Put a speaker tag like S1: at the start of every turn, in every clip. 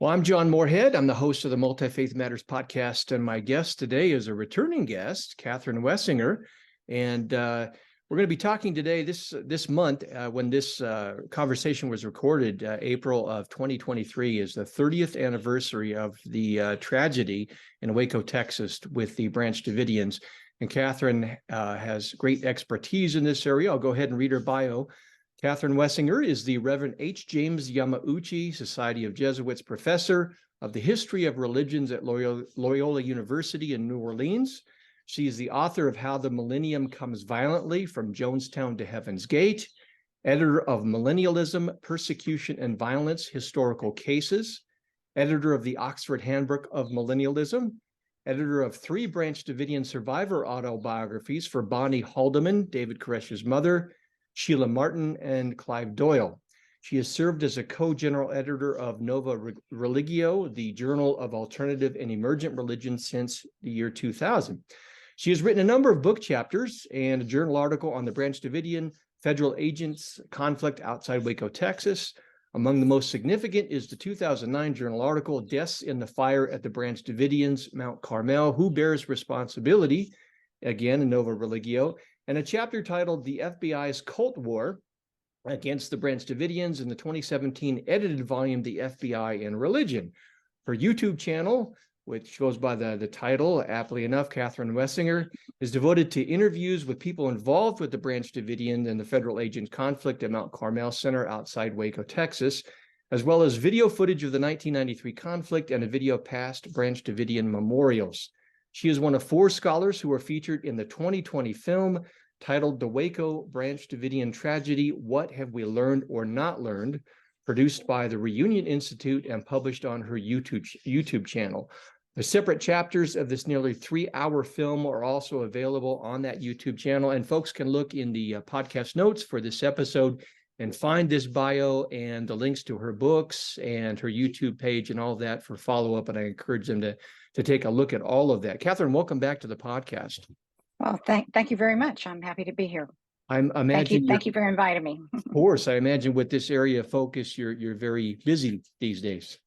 S1: Well, I'm John Moorhead. I'm the host of the Multi-Faith Matters podcast, and my guest today is a returning guest, Catherine Wessinger. And we're going to be talking today, this month, when this conversation was recorded, April of 2023, is the 30th anniversary of the tragedy in Waco, Texas, with the Branch Davidians. And Catherine has great expertise in this area. I'll go ahead and read her bio. Catherine Wessinger is the Reverend H. James Yamauchi Society of Jesuits Professor of the History of Religions at Loyola University in New Orleans. She is the author of How the Millennium Comes Violently, From Jonestown to Heaven's Gate, editor of Millennialism, Persecution and Violence, Historical Cases, editor of the Oxford Handbook of Millennialism, editor of 3 Branch Davidian survivor autobiographies for Bonnie Haldeman, David Koresh's mother, Sheila Martin, and Clive Doyle. She has served as a co-general editor of Nova Religio, the Journal of Alternative and Emergent Religions, since the year 2000. She has written a number of book chapters and a journal article on the Branch Davidian federal agents conflict outside Waco, Texas. Among the most significant is the 2009 journal article, Deaths in the Fire at the Branch Davidians, Mount Carmel, Who Bears Responsibility? Again, in Nova Religio, and a chapter titled The FBI's Cult War Against the Branch Davidians in the 2017 edited volume, The FBI and Religion. Her YouTube channel, which goes by the title, aptly enough, Catherine Wessinger, is devoted to interviews with people involved with the Branch Davidian and the federal agent conflict at Mount Carmel Center outside Waco, Texas, as well as video footage of the 1993 conflict and a video of past Branch Davidian memorials. She is one of 4 scholars who were featured in the 2020 film titled The Waco Branch Davidian Tragedy, What Have We Learned or Not Learned?, produced by the Reunion Institute and published on her YouTube channel. The separate chapters of this nearly 3-hour film are also available on that YouTube channel, and folks can look in the podcast notes for this episode and find this bio and the links to her books and her YouTube page and all of that for follow-up, and I encourage them to take a look at all of that. Catherine, welcome back to the podcast.
S2: Well, thank you very much. I'm happy to be here.
S1: I'm imagine
S2: thank you for inviting me.
S1: Of course, I imagine with this area of focus, you're very busy these days.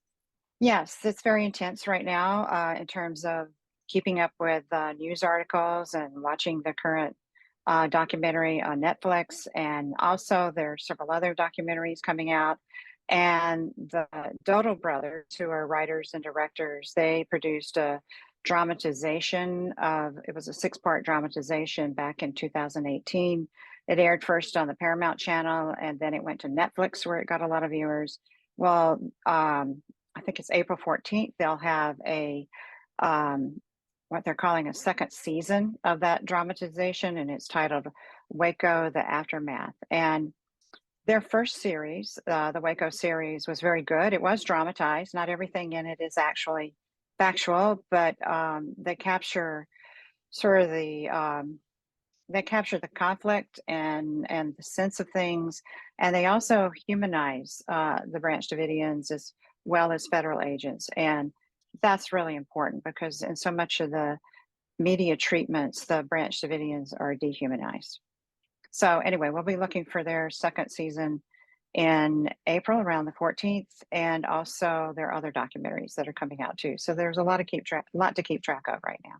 S2: Yes, it's very intense right now in terms of keeping up with news articles and watching the current documentary on Netflix, and also there are several other documentaries coming out. And the Doyle brothers, who are writers and directors, they produced a dramatization of, it was a 6-part dramatization back in 2018. It aired first on the Paramount channel, and then it went to Netflix, where it got a lot of viewers. Well, I think it's April 14th, they'll have a what they're calling a second season of that dramatization, and it's titled Waco, the Aftermath. And their first series, the Waco series, was very good. It was dramatized. Not everything in it is actually factual, but they capture sort of they capture the conflict and the sense of things, and they also humanize the Branch Davidians as well as federal agents. And that's really important, because in so much of the media treatments, the Branch Davidians are dehumanized. So anyway, we'll be looking for their second season in April, around the 14th, and also there are other documentaries that are coming out too. So there's a lot to keep track of right now.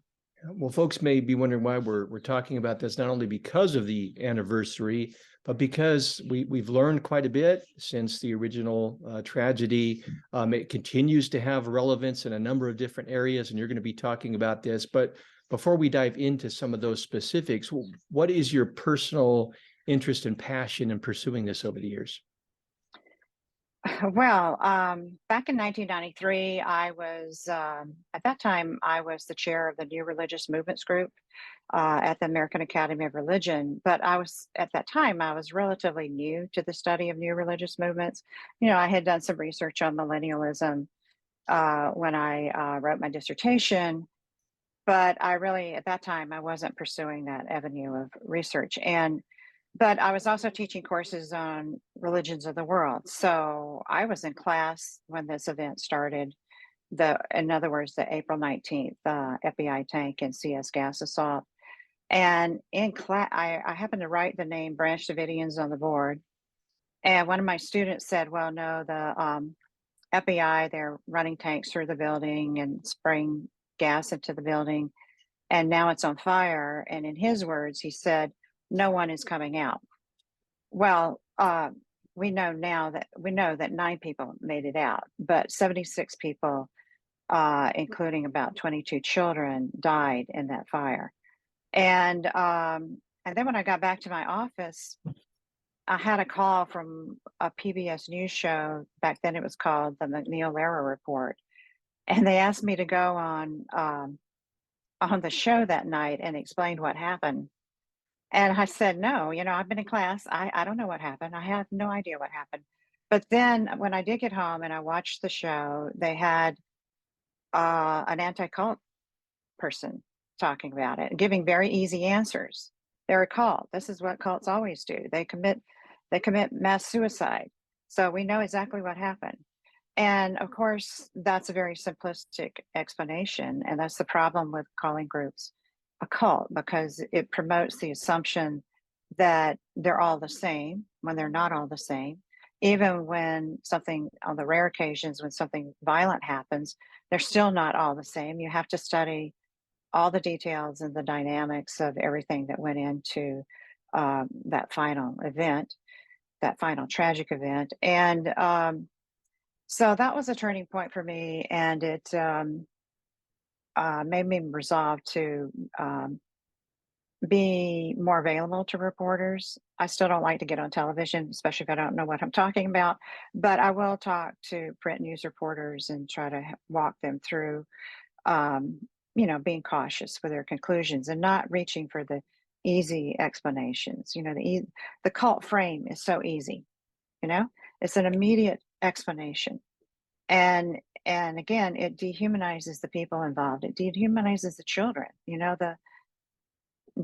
S1: Well, folks may be wondering why we're talking about this, not only because of the anniversary, but because we've learned quite a bit since the original tragedy. It continues to have relevance in a number of different areas, and you're going to be talking about this. But before we dive into some of those specifics, what is your personal interest and passion in pursuing this over the years?
S2: Well, back in 1993, I was, at that time, I was the chair of the New Religious Movements group at the American Academy of Religion. But at that time, I was relatively new to the study of new religious movements. You know, I had done some research on millennialism when I wrote my dissertation, but at that time, I wasn't pursuing that avenue of research. But I was also teaching courses on religions of the world. So I was in class when this event started, in other words, the April 19th FBI tank and CS gas assault. And in class, I happened to write the name Branch Davidians on the board. And one of my students said, well, no, the FBI, they're running tanks through the building and spraying gas into the building, and now it's on fire. And in his words, he said, "No one is coming out." Well, we know that 9 people made it out, but 76 people, including about 22 children, died in that fire. And then when I got back to my office, I had a call from a PBS news show. Back then, it was called the McNeil Lehrer Report, and they asked me to go on the show that night and explain what happened. And I said, "No, I've been in class. I don't know what happened. I have no idea what happened." But then when I did get home and I watched the show, they had an anti-cult person talking about it, giving very easy answers. They're a cult. This is what cults always do. They commit mass suicide. So we know exactly what happened. And of course, that's a very simplistic explanation. And that's the problem with calling groups a cult, because it promotes the assumption that they're all the same when they're not all the same. Even when something, on the rare occasions when something violent happens, they're still not all the same. You have to study all the details and the dynamics of everything that went into that final event, that final tragic event. And so that was a turning point for me, and it made me resolve to be more available to reporters. I still don't like to get on television, especially if I don't know what I'm talking about, but I will talk to print news reporters and try to walk them through, being cautious with their conclusions and not reaching for the easy explanations. The cult frame is so easy, it's an immediate explanation. And again, it dehumanizes the people involved. It dehumanizes the children.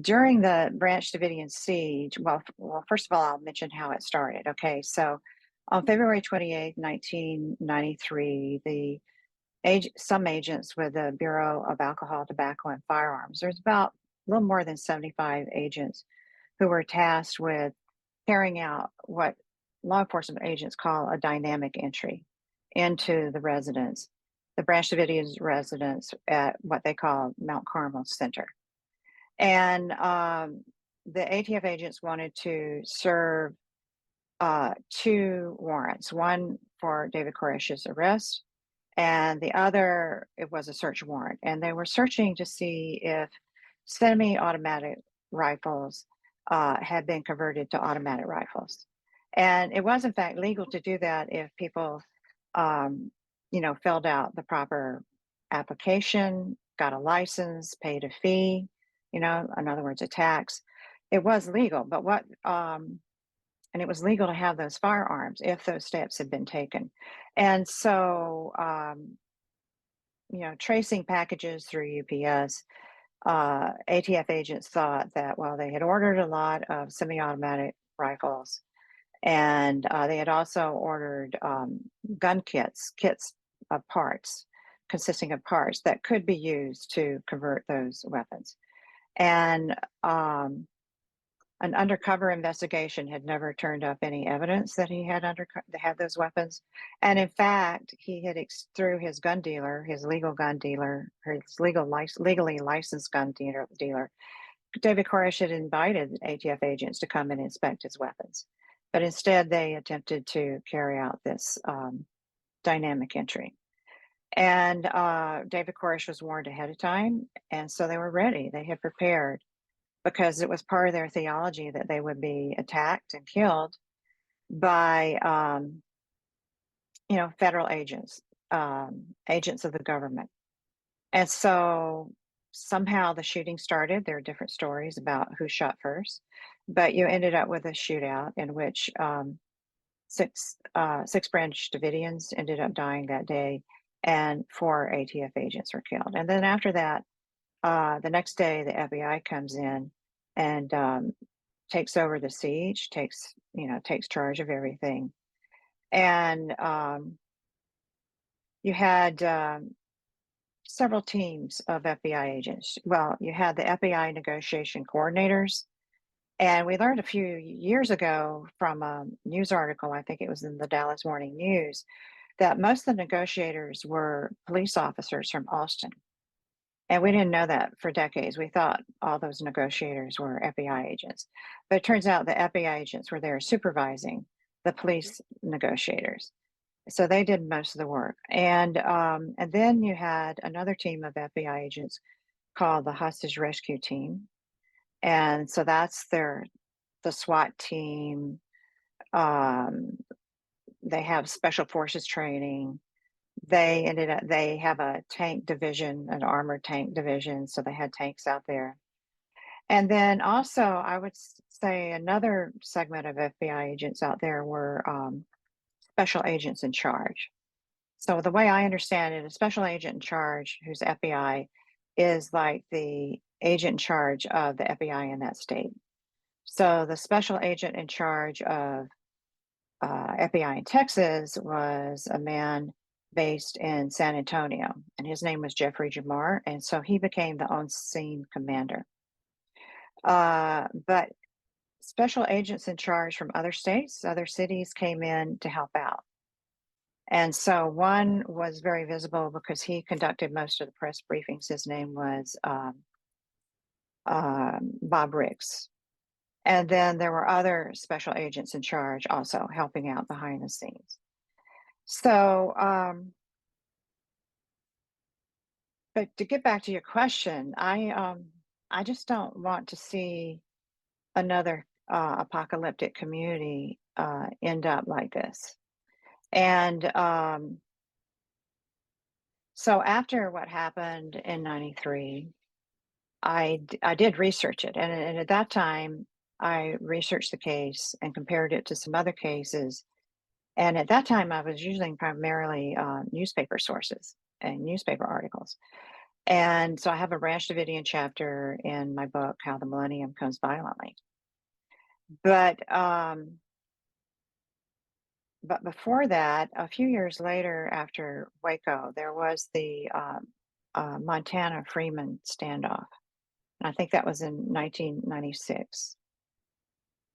S2: During the Branch Davidian siege, well, first of all, I'll mention how it started. Okay, so on February 28, 1993, some agents with the Bureau of Alcohol, Tobacco, and Firearms, there's about a little more than 75 agents who were tasked with carrying out what law enforcement agents call a dynamic entry into the residence, the Branch Davidians residence at what they call Mount Carmel Center. And the ATF agents wanted to serve 2 warrants, one for David Koresh's arrest, and the other, it was a search warrant. And they were searching to see if semi-automatic rifles had been converted to automatic rifles. And it was, in fact, legal to do that if people, filled out the proper application, got a license, paid a fee, in other words, a tax. It was legal, and it was legal to have those firearms if those steps had been taken. And so, tracing packages through UPS, ATF agents thought that, well, they had ordered a lot of semi-automatic rifles, and they had also ordered gun kits of parts, consisting of parts that could be used to convert those weapons. And an undercover investigation had never turned up any evidence that he had those weapons. And in fact, he had, through his gun dealer, his legal gun dealer, his legally licensed gun dealer, David Koresh had invited ATF agents to come and inspect his weapons. But instead, they attempted to carry out this dynamic entry. And David Koresh was warned ahead of time, and so they were ready. They had prepared, because it was part of their theology that they would be attacked and killed by, federal agents, agents of the government. And so somehow the shooting started. There are different stories about who shot first, but you ended up with a shootout in which 6 Branch Davidians ended up dying that day, and 4 ATF agents were killed. And then after that, the next day, the FBI comes in and takes over the siege, takes charge of everything. And you had several teams of FBI agents. Well, you had the FBI negotiation coordinators. And we learned a few years ago from a news article, I think it was in the Dallas Morning News, that most of the negotiators were police officers from Austin. And we didn't know that for decades. We thought all those negotiators were FBI agents. But it turns out the FBI agents were there supervising the police negotiators. So they did most of the work. And then you had another team of FBI agents called the Hostage Rescue Team. And so that's the SWAT team. They have special forces training. They have a tank division, an armored tank division, so they had tanks out there. And then also, I would say another segment of FBI agents out there were special agents in charge. So the way I understand it, a special agent in charge who's FBI is like the agent in charge of the FBI in that state. So the special agent in charge of FBI in Texas was a man based in San Antonio, and his name was Jeffrey Jamar, and so he became the on-scene commander. But special agents in charge from other states, other cities came in to help out. And so one was very visible because he conducted most of the press briefings. His name was Bob Ricks. And then there were other special agents in charge also helping out behind the scenes. So, but to get back to your question, I just don't want to see another apocalyptic community end up like this. And so after what happened in '93, I did research it, and at that time I researched the case and compared it to some other cases. And at that time, I was using primarily newspaper sources and newspaper articles. And so I have a Branch Davidian chapter in my book, How the Millennium Comes Violently. But before that, a few years later, after Waco, there was the Montana Freeman standoff. And I think that was in 1996.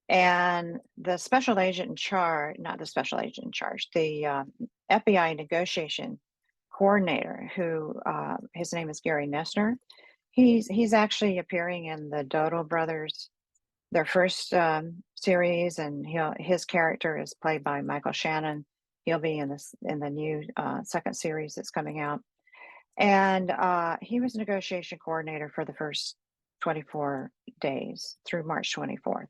S2: And the special agent in charge, not the special agent in charge, the FBI negotiation coordinator, who his name is Gary Nessner. He's actually appearing in the Dodo Brothers, their first series, and his character is played by Michael Shannon. He'll be in the new second series that's coming out. And he was negotiation coordinator for the first 24 days through March 24th.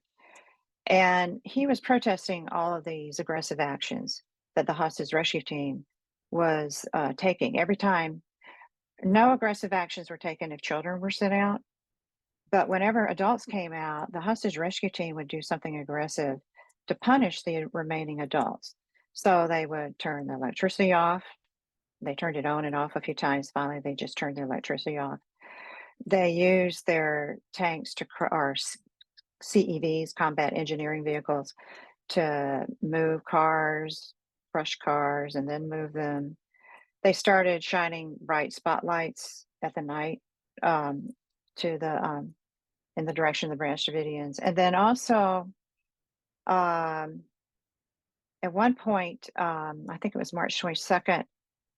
S2: And he was protesting all of these aggressive actions that the hostage rescue team was taking. Every time, no aggressive actions were taken if children were sent out. But whenever adults came out, the hostage rescue team would do something aggressive to punish the remaining adults. So they would turn the electricity off. They turned it on and off a few times. Finally, they just turned the electricity off. They used their tanks or CEVs, combat engineering vehicles, to move cars, crush cars, and then move them. They started shining bright spotlights at the night in the direction of the Branch Davidians. And then also, at one point, I think it was March 22nd,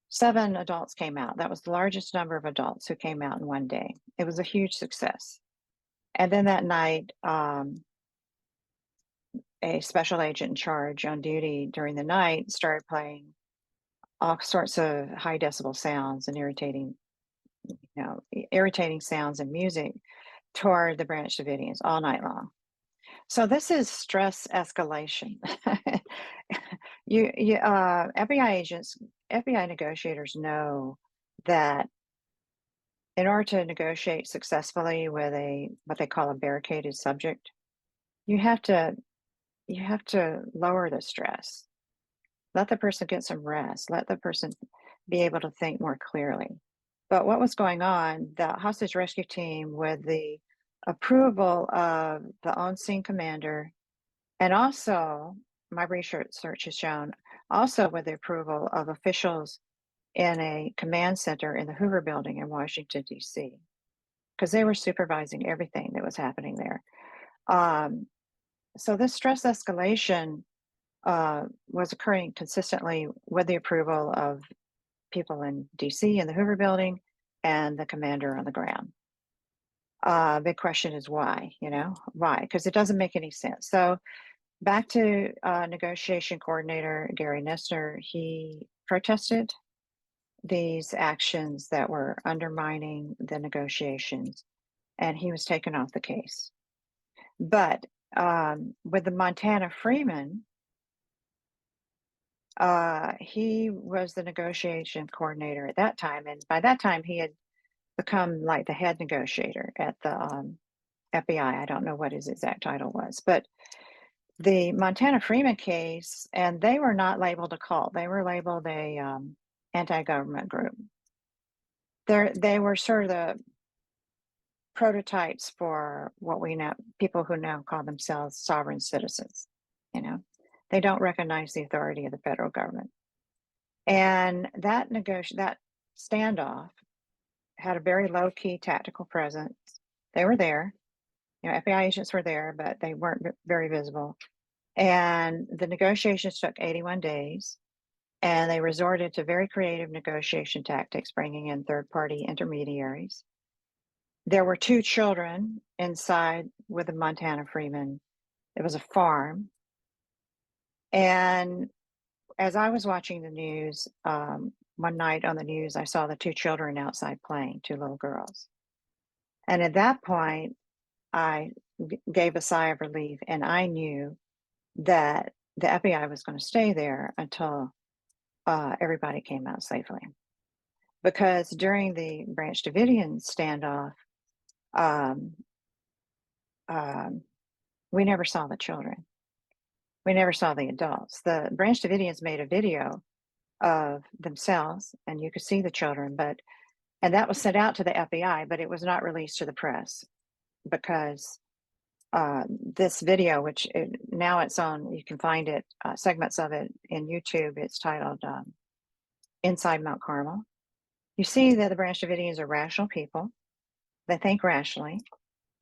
S2: 7 adults came out. That was the largest number of adults who came out in one day. It was a huge success. And then that night, a special agent in charge on duty during the night started playing all sorts of high decibel sounds and irritating sounds and music toward the Branch Davidians all night long. So this is stress escalation. FBI negotiators know that in order to negotiate successfully with what they call a barricaded subject, you have to lower the stress. Let the person get some rest. Let the person be able to think more clearly. But what was going on, the hostage rescue team, with the approval of the on-scene commander, and also my research has shown, also with the approval of officials in a command center in the Hoover Building in Washington, D.C., because they were supervising everything that was happening there. So this stress escalation was occurring consistently with the approval of people in DC in the Hoover Building and the commander on the ground. Big question is why, why? Because it doesn't make any sense. So back to negotiation coordinator Gary Nessner, he protested these actions that were undermining the negotiations, and he was taken off the case. But with the Montana Freeman, he was the negotiation coordinator at that time, and by that time he had become like the head negotiator at the FBI. I don't know what his exact title was, but the Montana Freeman case, and they were not labeled a cult; they were labeled a anti-government group. They were sort of the prototypes for what we know, people who now call themselves sovereign citizens. They don't recognize the authority of the federal government, and that standoff had a very low-key tactical presence. They were there, FBI agents were there, but they weren't very visible. And the negotiations took 81 days, and they resorted to very creative negotiation tactics, bringing in third-party intermediaries. There were 2 children inside with the Montana Freeman. It was a farm. And as I was watching the news, one night on the news, I saw the 2 children outside playing, 2 little girls. And at that point, I gave a sigh of relief, and I knew that the FBI was going to stay there until everybody came out safely. Because during the Branch Davidian standoff, we never saw the children. We never saw the adults. The Branch Davidians made a video of themselves, and you could see the children, and that was sent out to the FBI, but it was not released to the press because this video, which now it's on, you can find it, segments of it in YouTube. It's titled Inside Mount Carmel. You see that the Branch Davidians are rational people. They think rationally.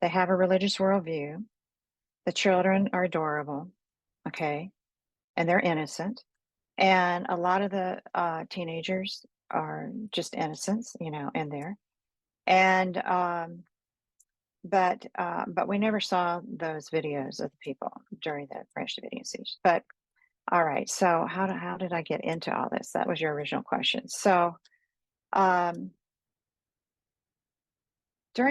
S2: They have a religious worldview. The children are adorable, okay, and they're innocent. And a lot of the teenagers are just innocents, in there. And but we never saw those videos of the people during the Branch Davidian siege. But all right, so how did I get into all this? That was your original question. So during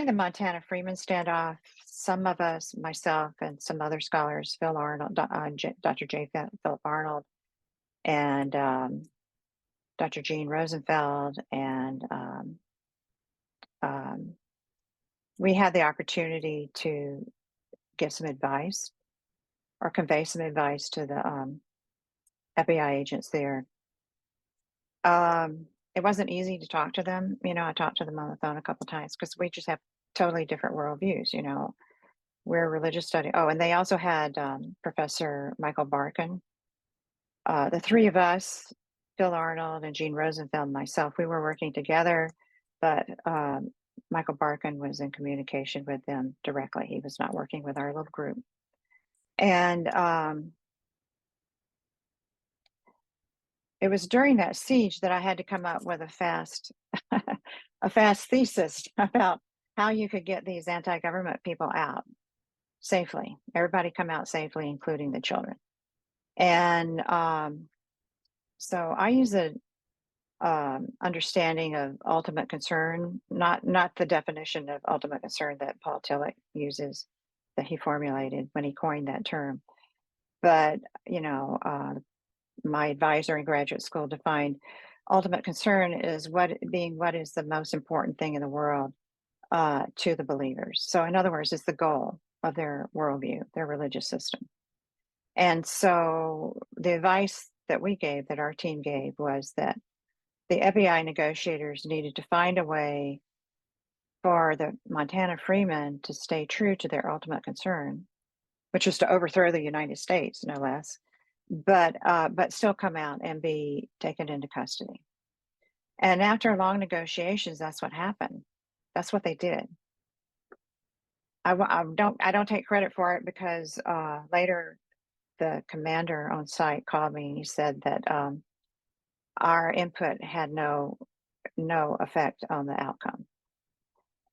S2: the Montana Freeman standoff, some of us, myself and some other scholars, Phil Arnold, Dr. J. Philip Arnold, and Dr. Gene Rosenfeld, and we had the opportunity to give some advice or convey some advice to the FBI agents there. It wasn't easy to talk to them. I talked to them on the phone a couple times because we just have totally different worldviews. We're religious study. Oh, and they also had Professor Michael Barkin. The 3 of us, Phil Arnold and Gene Rosenfeld and myself, we were working together, but Michael Barkin was in communication with them directly. He was not working with our little group. And it was during that siege that I had to come up with a fast thesis about how you could get these anti-government people out safely. Everybody come out safely, including the children. And so I use a understanding of ultimate concern, not the definition of ultimate concern that Paul Tillich uses, that he formulated when he coined that term. But, my advisor in graduate school defined ultimate concern is what is the most important thing in the world to the believers. So in other words, it's the goal of their worldview, their religious system. And so the advice that our team gave, was that the FBI negotiators needed to find a way for the Montana Freemen to stay true to their ultimate concern, which was to overthrow the United States, no less, but still come out and be taken into custody. And after long negotiations, that's what happened. That's what they did. I don't take credit for it because later the commander on site called me and he said that our input had no effect on the outcome.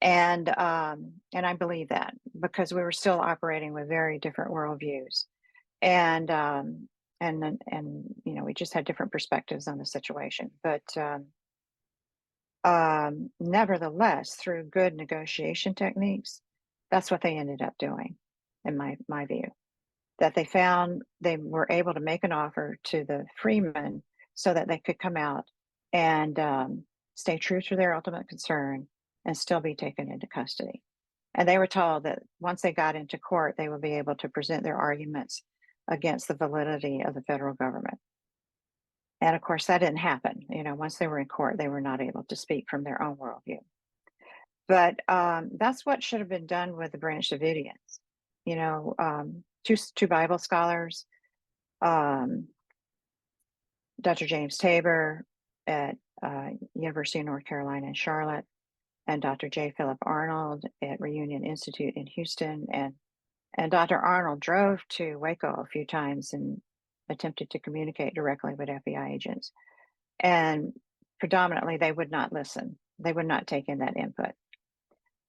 S2: And I believe that because we were still operating with very different worldviews, and we just had different perspectives on the situation. But nevertheless, through good negotiation techniques, that's what they ended up doing, in my view. That they were able to make an offer to the freemen so that they could come out and stay true to their ultimate concern and still be taken into custody. And they were told that once they got into court, they would be able to present their arguments against the validity of the federal government. And of course, that didn't happen. Once they were in court, they were not able to speak from their own worldview. But that's what should have been done with the Branch Davidians. Two Bible scholars, Dr. James Tabor at University of North Carolina in Charlotte, and Dr. J. Philip Arnold at Reunion Institute in Houston. And Dr. Arnold drove to Waco a few times and attempted to communicate directly with FBI agents. And predominantly, they would not listen. They would not take in that input.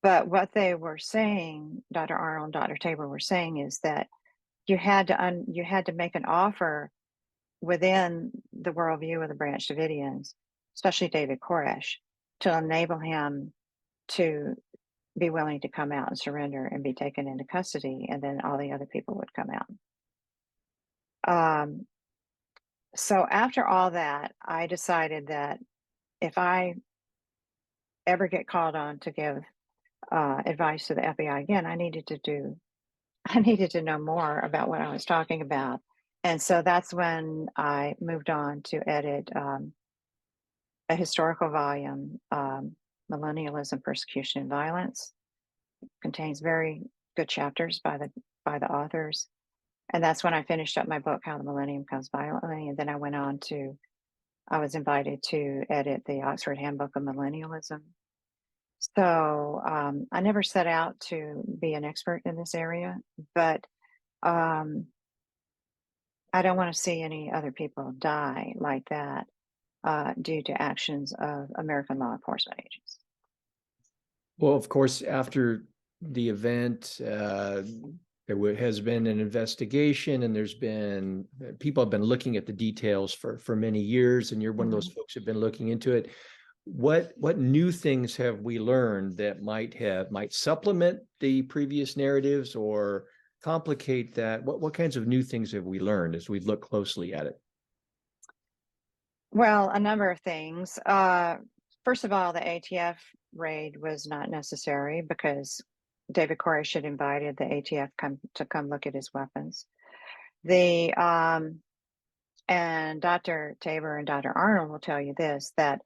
S2: But what they were saying, Dr. Arnold and Dr. Tabor were saying, is that you had to make an offer within the worldview of the Branch Davidians, especially David Koresh, to enable him to be willing to come out and surrender and be taken into custody, and then all the other people would come out. So after all that, I decided that if I ever get called on to give advice to the FBI again, I needed to know more about what I was talking about. And so that's when I moved on to edit a historical volume, Millennialism, Persecution, and Violence. It contains very good chapters by the authors. And that's when I finished up my book, How the Millennium Comes Violently. And then I was invited to edit the Oxford Handbook of Millennialism. So I never set out to be an expert in this area, but I don't want to see any other people die like that due to actions of American law enforcement agents.
S1: Well, of course, after the event, there has been an investigation, and people have been looking at the details for many years, and you're one of those folks who've been looking into it. What new things have we learned that might supplement the previous narratives or complicate that? What kinds of new things have we learned as we look closely at it?
S2: Well, a number of things. First of all, the ATF raid was not necessary because David Koresh had invited the ATF to come look at his weapons. And Dr. Tabor and Dr. Arnold will tell you this, that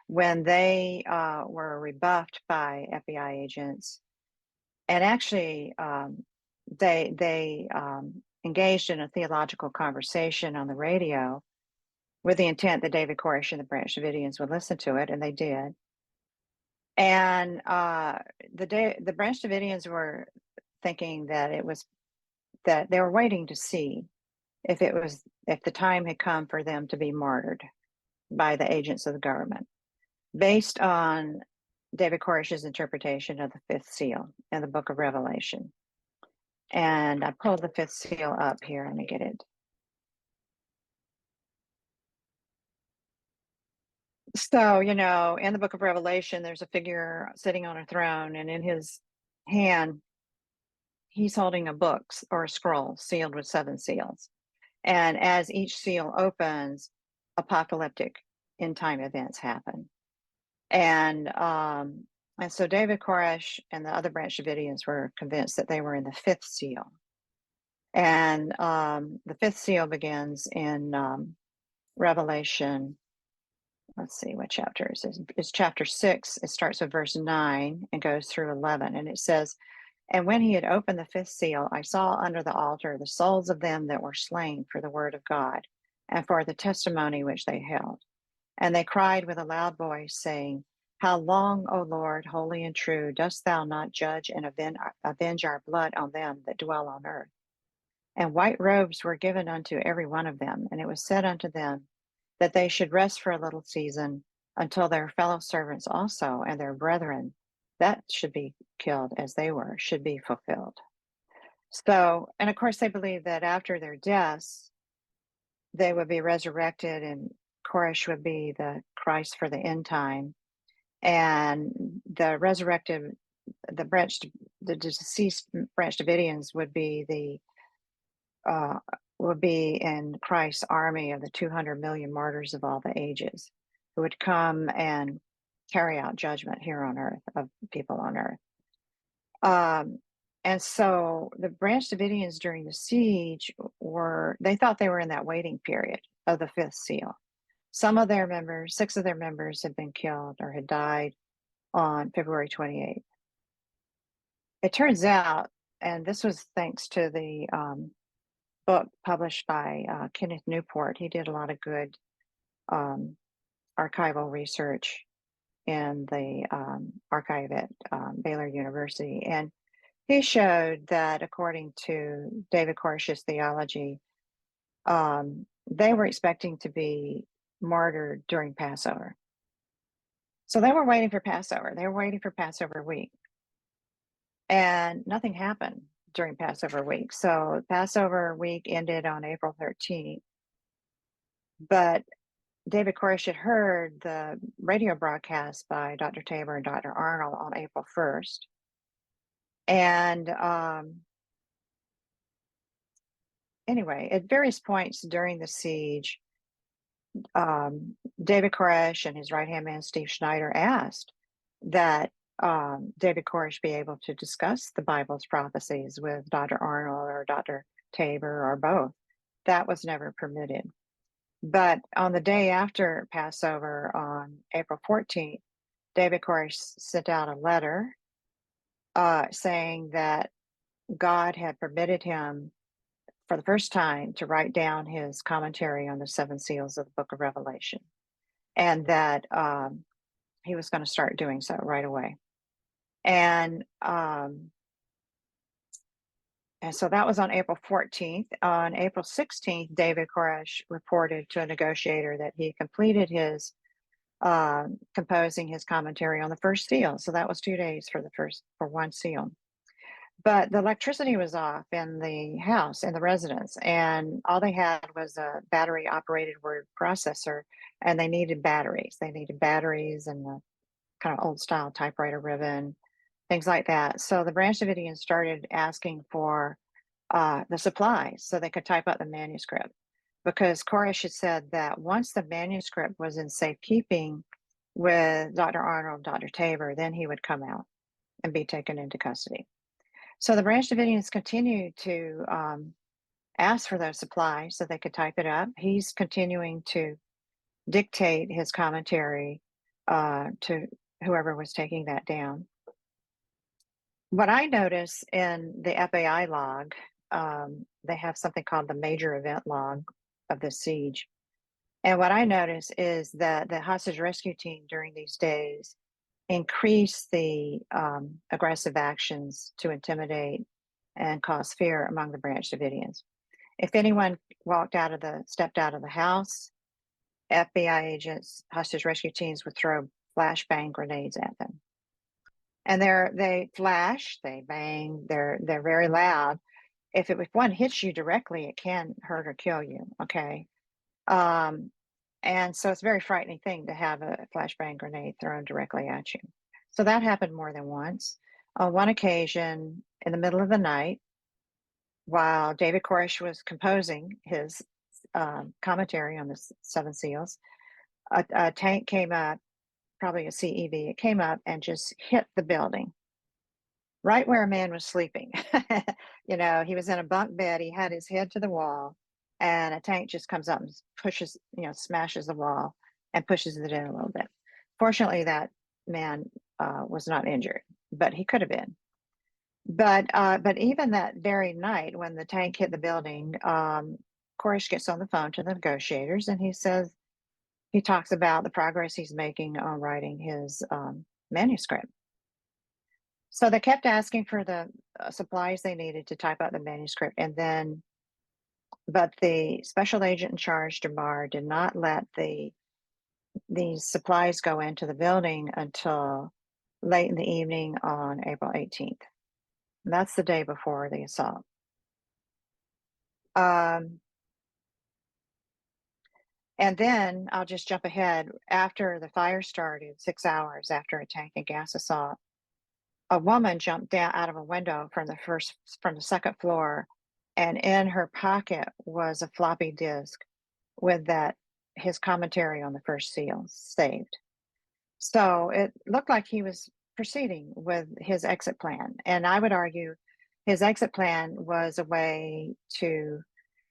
S2: when they were rebuffed by FBI agents, and actually they engaged in a theological conversation on the radio with the intent that David Koresh and the Branch Davidians would listen to it, and they did. And the Branch Davidians were thinking that that they were waiting to see if the time had come for them to be martyred by the agents of the government, based on David Koresh's interpretation of the fifth seal in the book of Revelation. And I pulled the fifth seal up here. Let me get it. So, in the book of Revelation, there's a figure sitting on a throne, and in his hand, he's holding a book or a scroll sealed with 7 seals. And as each seal opens, apocalyptic end time events happen. And so David Koresh and the other Branch Davidians were convinced that they were in the 5th seal. And the 5th seal begins in Revelation. Let's see, what chapter is this? It's chapter 6. It starts with verse 9 and goes through 11. And it says, "And when he had opened the 5th seal, I saw under the altar the souls of them that were slain for the word of God and for the testimony which they held. And they cried with a loud voice, saying, How long, O Lord, holy and true, dost thou not judge and avenge our blood on them that dwell on earth? and white robes were given unto every one of them. And it was said unto them that they should rest for a little season until their fellow servants also and their brethren that should be killed as they were should be fulfilled. So, and of course, they believed that after their deaths, they would be resurrected, and Koresh would be the Christ for the end time. And the resurrected, the deceased Branch Davidians would be in Christ's army of the 200 million martyrs of all the ages, who would come and carry out judgment here on earth of people on earth. And so the Branch Davidians during the siege they thought they were in that waiting period of the fifth seal. Some of their members, 6 of their members, had been killed or had died on February 28th. It turns out, and this was thanks to the book published by Kenneth Newport. He did a lot of good archival research in the archive at Baylor University. And he showed that according to David Koresh's theology, they were expecting to be martyred during Passover. So they were waiting for Passover. They were waiting for Passover week. And nothing happened during Passover week. So Passover week ended on April 13th. But David Koresh had heard the radio broadcast by Dr. Tabor and Dr. Arnold on April 1st. And anyway, at various points during the siege, David Koresh and his right-hand man, Steve Schneider, asked that David Koresh be able to discuss the Bible's prophecies with Dr. Arnold or Dr. Tabor or both. That was never permitted. But on the day after Passover, on April 14th, David Koresh sent out a letter saying that God had permitted him for the first time to write down his commentary on the 7 seals of the book of Revelation, and that he was going to start doing so right away. And so that was on April 14th. On April 16th, David Koresh reported to a negotiator that he completed his composing his commentary on the first seal. So that was 2 days for one seal. But the electricity was off in the house, in the residence, and all they had was a battery operated word processor, and they needed batteries. They needed batteries and the kind of old style typewriter ribbon, things like that. So the Branch Davidians started asking for the supplies so they could type up the manuscript, because Koresh had said that once the manuscript was in safekeeping with Dr. Arnold, Dr. Tabor, then he would come out and be taken into custody. So the Branch Davidians continued to ask for those supplies so they could type it up. He's continuing to dictate his commentary to whoever was taking that down. What I notice in the FAI log, they have something called the major event log of the siege. And what I notice is that the hostage rescue team during these days increase the aggressive actions to intimidate and cause fear among the Branch Davidians. If anyone stepped out of the house, FBI agents, hostage rescue teams would throw flashbang grenades at them. And they flash, they bang, they're very loud. If one hits you directly, it can hurt or kill you, okay? And so it's a very frightening thing to have a flashbang grenade thrown directly at you. So that happened more than once. On one occasion, in the middle of the night, while David Koresh was composing his commentary on the 7 seals, a tank came up, probably a CEV. It came up and just hit the building right where a man was sleeping. You know, he was in a bunk bed. He had his head to the wall, and a tank just comes up and pushes, smashes the wall and pushes it in a little bit. Fortunately, that man was not injured, but he could have been. But even that very night when the tank hit the building, Koresh gets on the phone to the negotiators, and he talks about the progress he's making on writing his manuscript. So they kept asking for the supplies they needed to type out the manuscript, and then But the special agent in charge, DeMar, did not let these supplies go into the building until late in the evening on April 18th. And that's the day before the assault. And then I'll just jump ahead. After the fire started, 6 hours after a tank and gas assault, a woman jumped down out of a window from the second floor, and in her pocket was a floppy disk with his commentary on the first seal saved. So it looked like he was proceeding with his exit plan. And I would argue his exit plan was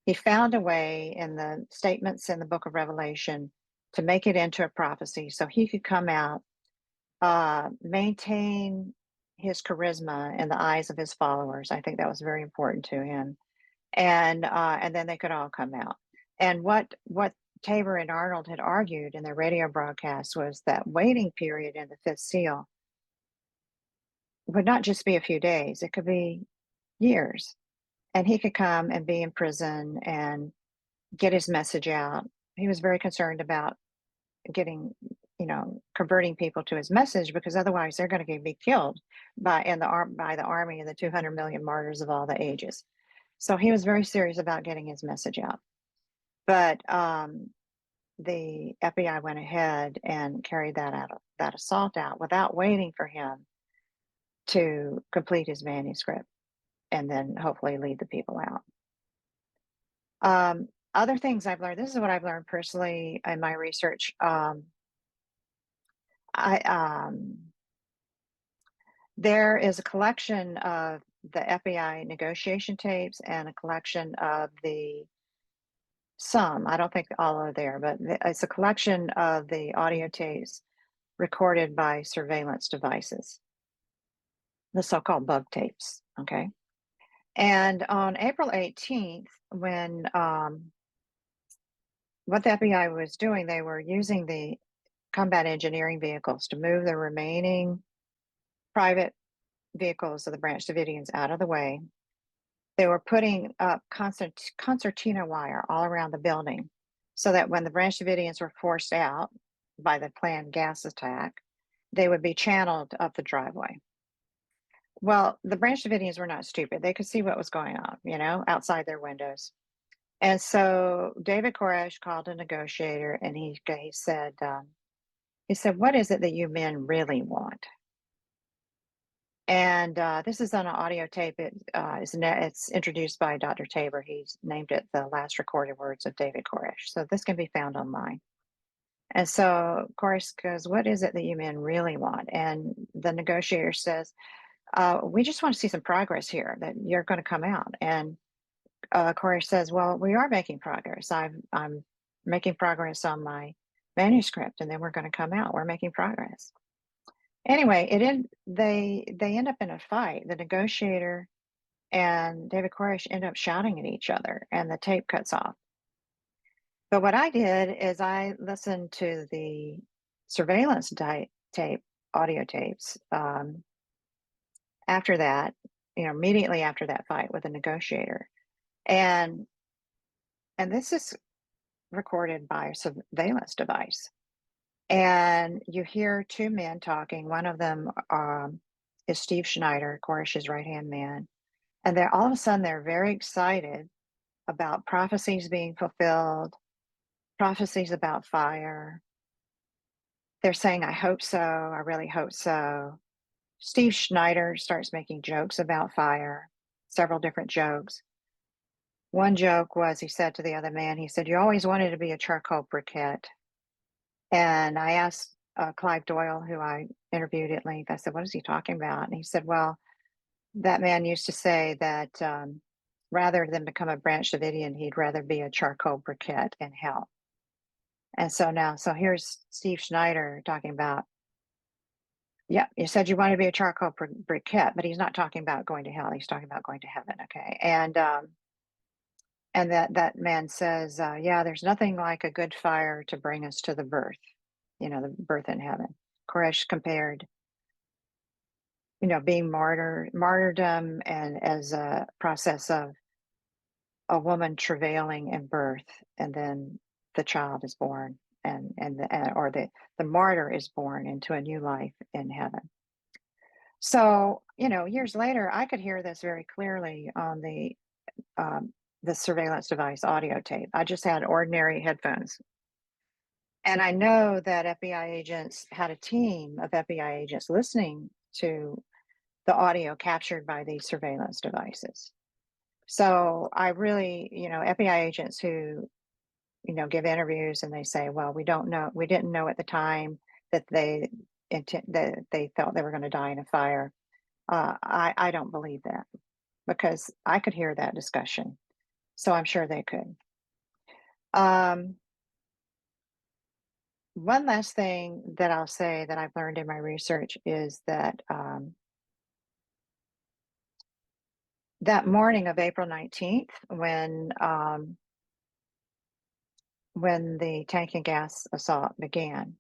S2: he found a way in the statements in the book of Revelation to make it into a prophecy so he could come out, maintain his charisma in the eyes of his followers. I think that was very important to him. And then they could all come out. And what Tabor and Arnold had argued in their radio broadcast was that waiting period in the fifth seal would not just be a few days, it could be years. And he could come and be in prison and get his message out. He was very concerned about converting people to his message, because otherwise they're going to be killed by the army and the 200 million martyrs of all the ages. So he was very serious about getting his message out. But the FBI went ahead and carried that assault out without waiting for him to complete his manuscript and then hopefully lead the people out. Other things I've learned, this is what I've learned personally in my research. There is a collection of the FBI negotiation tapes and a collection of I don't think all are there, but it's a collection of the audio tapes recorded by surveillance devices, the so-called bug tapes, okay? And on April 18th, when what the FBI was doing, they were using the combat engineering vehicles to move the remaining private vehicles of the Branch Davidians out of the way. They were putting up concertina wire all around the building so that when the Branch Davidians were forced out by the planned gas attack, they would be channeled up the driveway. Well, the Branch Davidians were not stupid. They could see what was going on, outside their windows. And so David Koresh called a negotiator, and he said, what is it that you men really want? And this is on an audio tape. It's introduced by Dr. Tabor. He's named it The Last Recorded Words of David Koresh. So this can be found online. And so Koresh goes, what is it that you men really want? And the negotiator says, we just want to see some progress here, that you're going to come out. And Koresh says, well, we are making progress. I'm making progress on my manuscript, and then we're going to come out. We're making progress. Anyway, they end up in a fight. The negotiator and David Koresh end up shouting at each other, and the tape cuts off. But what I did is I listened to the surveillance tape, audio tapes, after that, immediately after that fight with the negotiator. And this is recorded by a surveillance device. And you hear two men talking. One of them is Steve Schneider, Koresh's right-hand man. And all of a sudden, they're very excited about prophecies being fulfilled, prophecies about fire. They're saying, I hope so. I really hope so. Steve Schneider starts making jokes about fire, several different jokes. One joke was, he said to the other man, he said, you always wanted to be a charcoal briquette. And I asked Clive Doyle, who I interviewed at length, I said, what is he talking about? And he said, well, that man used to say that rather than become a Branch Davidian, he'd rather be a charcoal briquette in hell. And so here's Steve Schneider talking about, yeah, you said you want to be a charcoal briquette, but he's not talking about going to hell. He's talking about going to heaven, okay? And that man says, yeah, there's nothing like a good fire to bring us to the birth, the birth in heaven. Koresh compared, being martyrdom and as a process of a woman travailing in birth, and then the child is born, or the martyr is born into a new life in heaven. So, years later, I could hear this very clearly on the surveillance device audio tape. I just had ordinary headphones. And I know that FBI agents had a team of FBI agents listening to the audio captured by these surveillance devices. So I really, FBI agents who, give interviews and they say, well, we didn't know at the time that that they felt they were going to die in a fire. I don't believe that, because I could hear that discussion. So I'm sure they could. One last thing that I'll say that I've learned in my research is that that morning of April 19th, when the tank and gas assault began,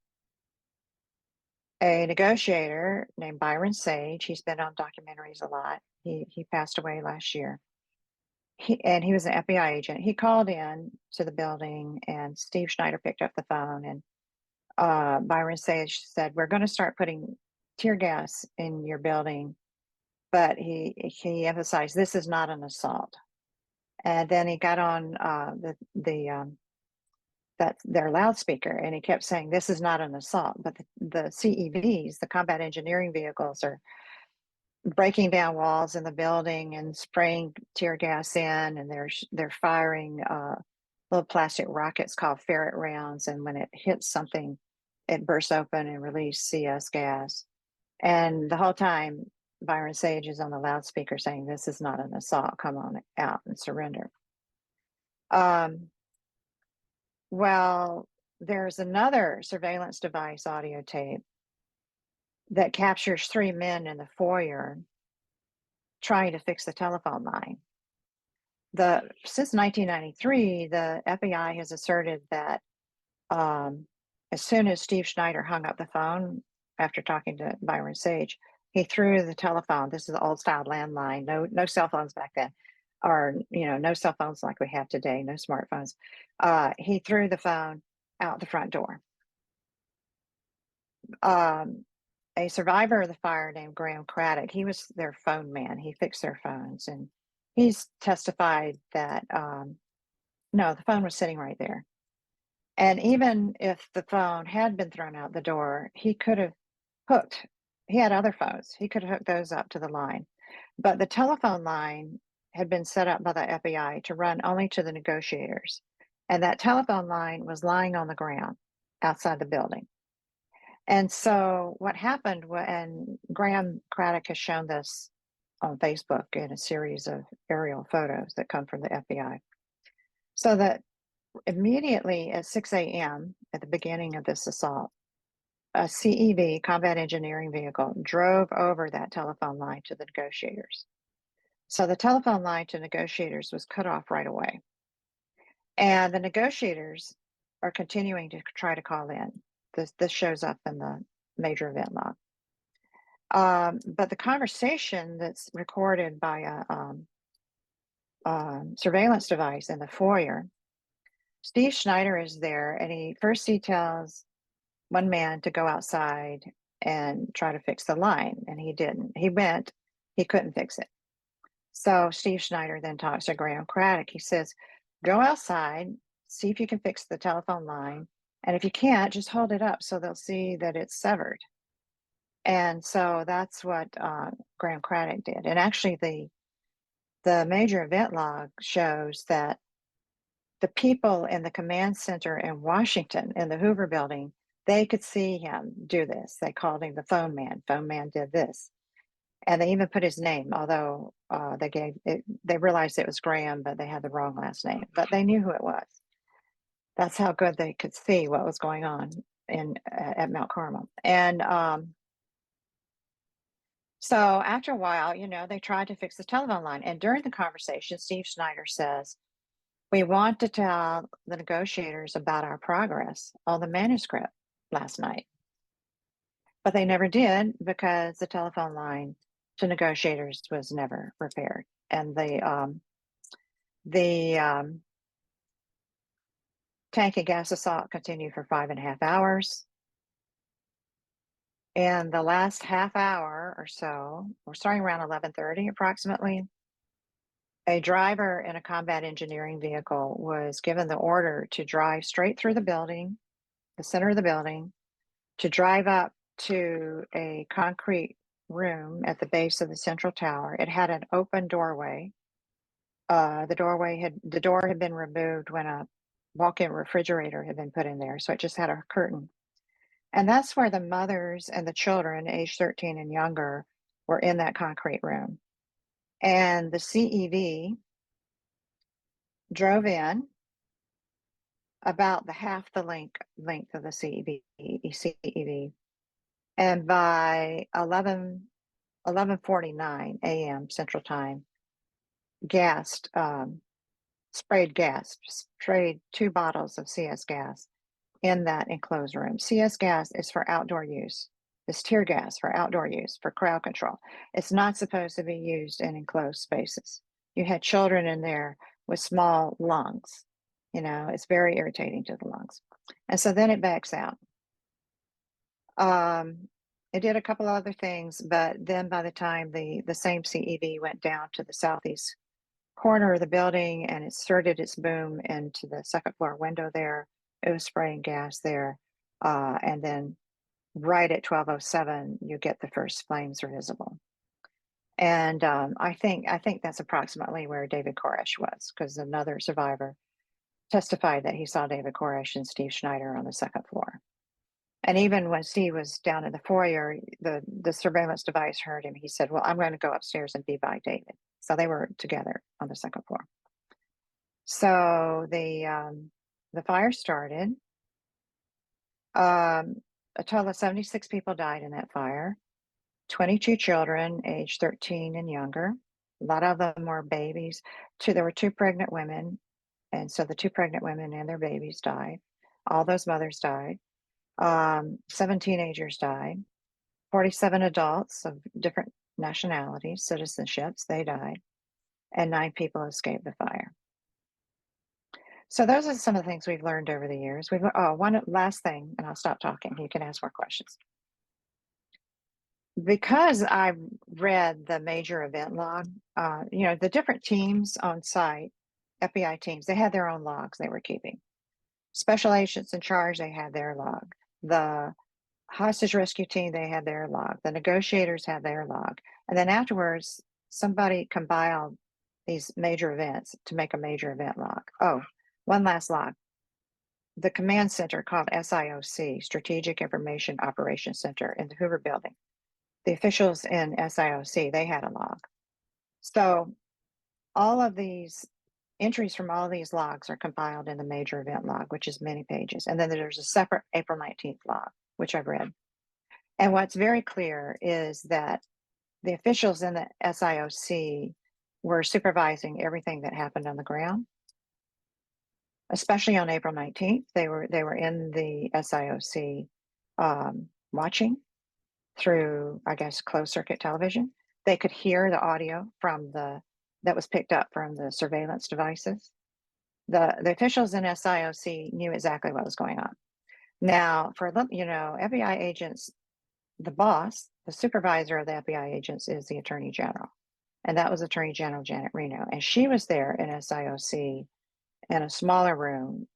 S2: a negotiator named Byron Sage, he's been on documentaries a lot. He passed away last year. He was an FBI agent. He called in to the building, and Steve Schneider picked up the phone, and Byron Sage said, "We're going to start putting tear gas in your building," but he emphasized, "This is not an assault." And then he got on their loudspeaker, and he kept saying, "This is not an assault." But the CEVs, the combat engineering vehicles, are breaking down walls in the building and spraying tear gas in, and they're firing little plastic rockets called ferret rounds, and when it hits something, it bursts open and releases CS gas. And the whole time, Byron Sage is on the loudspeaker saying, "This is not an assault. Come on out and surrender." Well, there's another surveillance device audio tape that captures 3 men in the foyer trying to fix the telephone line. Since 1993, the FBI has asserted that as soon as Steve Schneider hung up the phone after talking to Byron Sage, he threw the telephone. This is the old style landline. No cell phones back then, or no cell phones like we have today. No smartphones. He threw the phone out the front door. A survivor of the fire named Graham Craddock, he was their phone man. He fixed their phones, and he's testified that no, the phone was sitting right there. And even if the phone had been thrown out the door, he could have he had other phones. He could have hooked those up to the line. But the telephone line had been set up by the FBI to run only to the negotiators. And that telephone line was lying on the ground outside the building. And so what happened, and Graham Craddock has shown this on Facebook in a series of aerial photos that come from the FBI. So that immediately at 6 a.m. at the beginning of this assault, a CEV, combat engineering vehicle, drove over that telephone line to the negotiators. So the telephone line to negotiators was cut off right away. And the negotiators are continuing to try to call in. This shows up in the major event log. But the conversation that's recorded by a surveillance device in the foyer, Steve Schneider is there, and he tells one man to go outside and try to fix the line, and he didn't. He couldn't fix it. So Steve Schneider then talks to Graham Craddock. He says, "Go outside, see if you can fix the telephone line, and if you can't, just hold it up so they'll see that it's severed." And so that's what Graham Craddock did. And actually, the major event log shows that the people in the command center in Washington, in the Hoover building, they could see him do this. They called him the phone man. Phone man did this. And they even put his name, although they realized it was Graham, but they had the wrong last name. But they knew who it was. That's how good they could see what was going on at Mount Carmel. And so after a while, they tried to fix the telephone line. And during the conversation, Steve Schneider says, "We want to tell the negotiators about our progress on the manuscript last night." But they never did, because the telephone line to negotiators was never repaired. And The tank and gas assault continued for 5.5 hours. And the last half hour or so, we're starting around 11:30 approximately, a driver in a combat engineering vehicle was given the order to drive straight through the building, the center of the building, to drive up to a concrete room at the base of the central tower. It had an open doorway. The door had been removed when a walk-in refrigerator had been put in there, so it just had a curtain. And that's where the mothers and the children, age 13 and younger, were in that concrete room. And the CEV drove in about the half the length of the CEV. And by 11:49 a.m. Central Time, sprayed 2 bottles of CS gas in that enclosed room. CS gas is for outdoor use. It's tear gas for outdoor use, for crowd control. It's not supposed to be used in enclosed spaces. You had children in there with small lungs. It's very irritating to the lungs. And so then it backs out. It did a couple other things, but then by the time the same CEV went down to the southeast corner of the building and inserted its boom into the second floor window there, it was spraying gas there. And then right at 12:07, you get the first flames are visible. And I think that's approximately where David Koresh was, because another survivor testified that he saw David Koresh and Steve Schneider on the second floor. And even when Steve was down in the foyer, the surveillance device heard him. He said, "Well, I'm going to go upstairs and be by David." So they were together on the second floor. So the fire started. A total of 76 people died in that fire. 22 children, age 13 and younger. A lot of them were babies. There were 2 pregnant women, and so the 2 pregnant women and their babies died. All those mothers died. 7 teenagers died. 47 adults of different nationalities, citizenships, they died. And 9 people escaped the fire. So those are some of the things we've learned over the years. One last thing, and I'll stop talking. You can ask more questions. Because I've read the major event log, the different teams on site, FBI teams, they had their own logs they were keeping. Special agents in charge, they had their log. The hostage rescue team, they had their log. The negotiators had their log. And then afterwards, somebody compiled these major events to make a major event log. Oh, one last log. The command center called SIOC, Strategic Information Operations Center in the Hoover Building. The officials in SIOC, they had a log. So all of these entries from all of these logs are compiled in the major event log, which is many pages. And then there's a separate April 19th log, which I've read. And what's very clear is that the officials in the SIOC were supervising everything that happened on the ground, especially on April 19th. They were in the SIOC watching through, I guess, closed circuit television. They could hear the audio that was picked up from the surveillance devices. The officials in SIOC knew exactly what was going on. Now, for FBI agents, the boss, the supervisor of the FBI agents is the Attorney General. And that was Attorney General Janet Reno. And she was there in SIOC in a smaller room